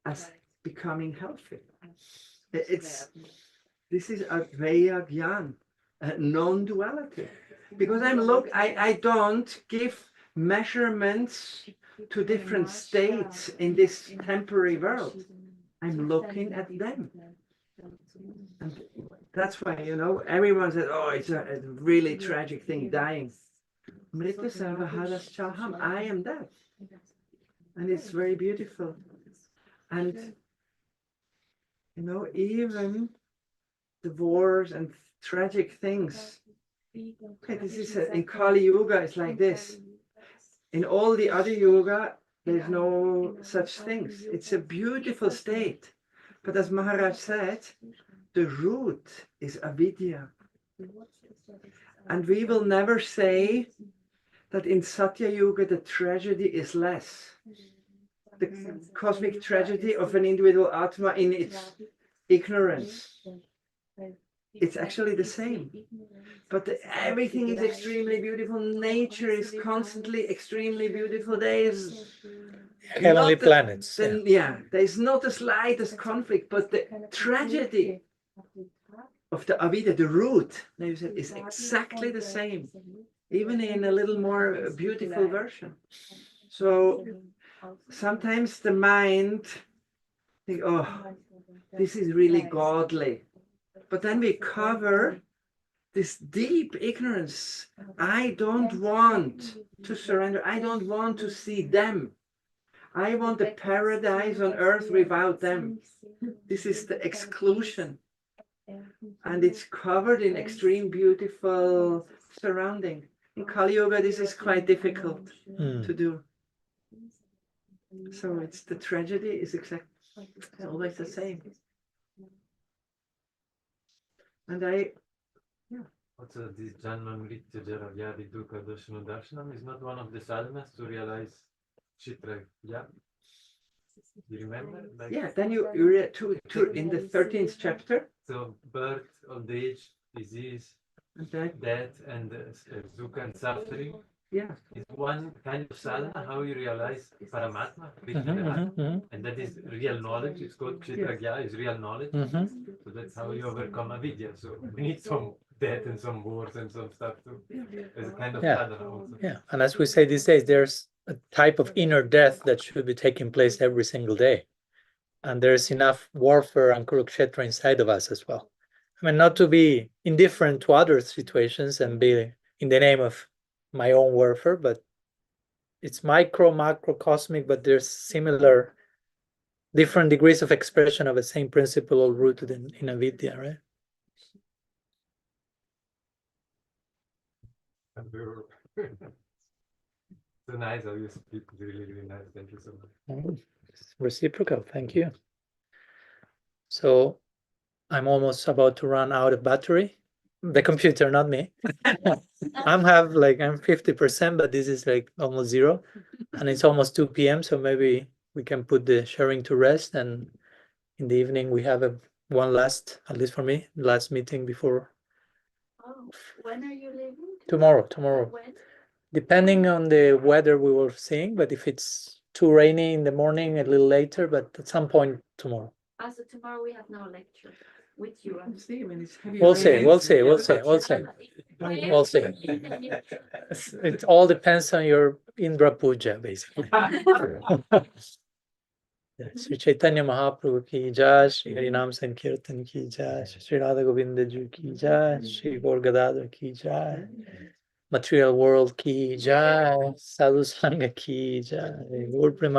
as becoming healthy. This is Advaya Gyan, non-duality. Because I don't give measurements to different states in this temporary world. I'm looking at them. And that's why, everyone says, oh, it's a really tragic thing, dying. Mrita Sarvahadas Chalham, I am that. And it's very beautiful. And, even the wars and tragic things. Okay, this is in Kali Yuga, it's like this. In all the other yoga, there's no such things. It's a beautiful state. But as Maharaj said, the root is avidya. And we will never say that in Satya Yuga the tragedy is less. The cosmic tragedy of an individual Atma in its ignorance. It's actually the same. But everything is extremely beautiful. Nature is constantly extremely beautiful. There is heavenly planets. There is not the slightest conflict, but the tragedy of the avidya, the root, is exactly the same, even in a little more beautiful version. So sometimes the mind think, oh, this is really godly. But then we cover this deep ignorance. I don't want to surrender. I don't want to see them. I want a paradise on earth without them. This is the exclusion. And it's covered in extreme beautiful surrounding. In Kali Yuga, this is quite difficult to do. So it's the tragedy is it's always the same. And also this Janma Mritya Jara Vyadi Dukkha Darshana Darshanam is not one of the sadhanas to realize Chitra. Yeah. You remember? Then you read in the 13th chapter. So birth, old age, disease, death, and dukkha and suffering. Yeah. Is one kind of sadhana how you realize Paramatma, and that is real knowledge. It's called Kshetragya, is real knowledge. So that's how you overcome avidya. So we need some death and some wars and some stuff too. As a kind of sadhana also. Yeah, and as we say these days, there's a type of inner death that should be taking place every single day. And there's enough warfare and Kurukshetra inside of us as well. I mean, not to be indifferent to other situations and be in the name of my own warfare, but it's micro, macro, cosmic, but there's similar, different degrees of expression of the same principle all rooted in avidya, right? So nice how you speak, really, really nice. Thank you so much. It's reciprocal, thank you. So I'm almost about to run out of battery. The computer, not me. I'm 50%, but this is like almost zero. And it's almost 2 p.m. So maybe we can put the sharing to rest. And in the evening, we have one last, at least for me, last meeting before. Oh, when are you leaving? Tomorrow. When? Depending on the weather we were seeing, but if it's too rainy in the morning, a little later, but at some point tomorrow. So tomorrow we have no lecture with you. We'll see. It all depends on your Indra Puja, basically. Sri Chaitanya Mahaprabhu ki jai, Sri Harinam Sankirtan ki jai, Sri Radha Govinda Ji ki jai, Sri Gaur Gadadhar ki jai, Material World ki jai, Sadhu Sangha ki jai, Gaur Prema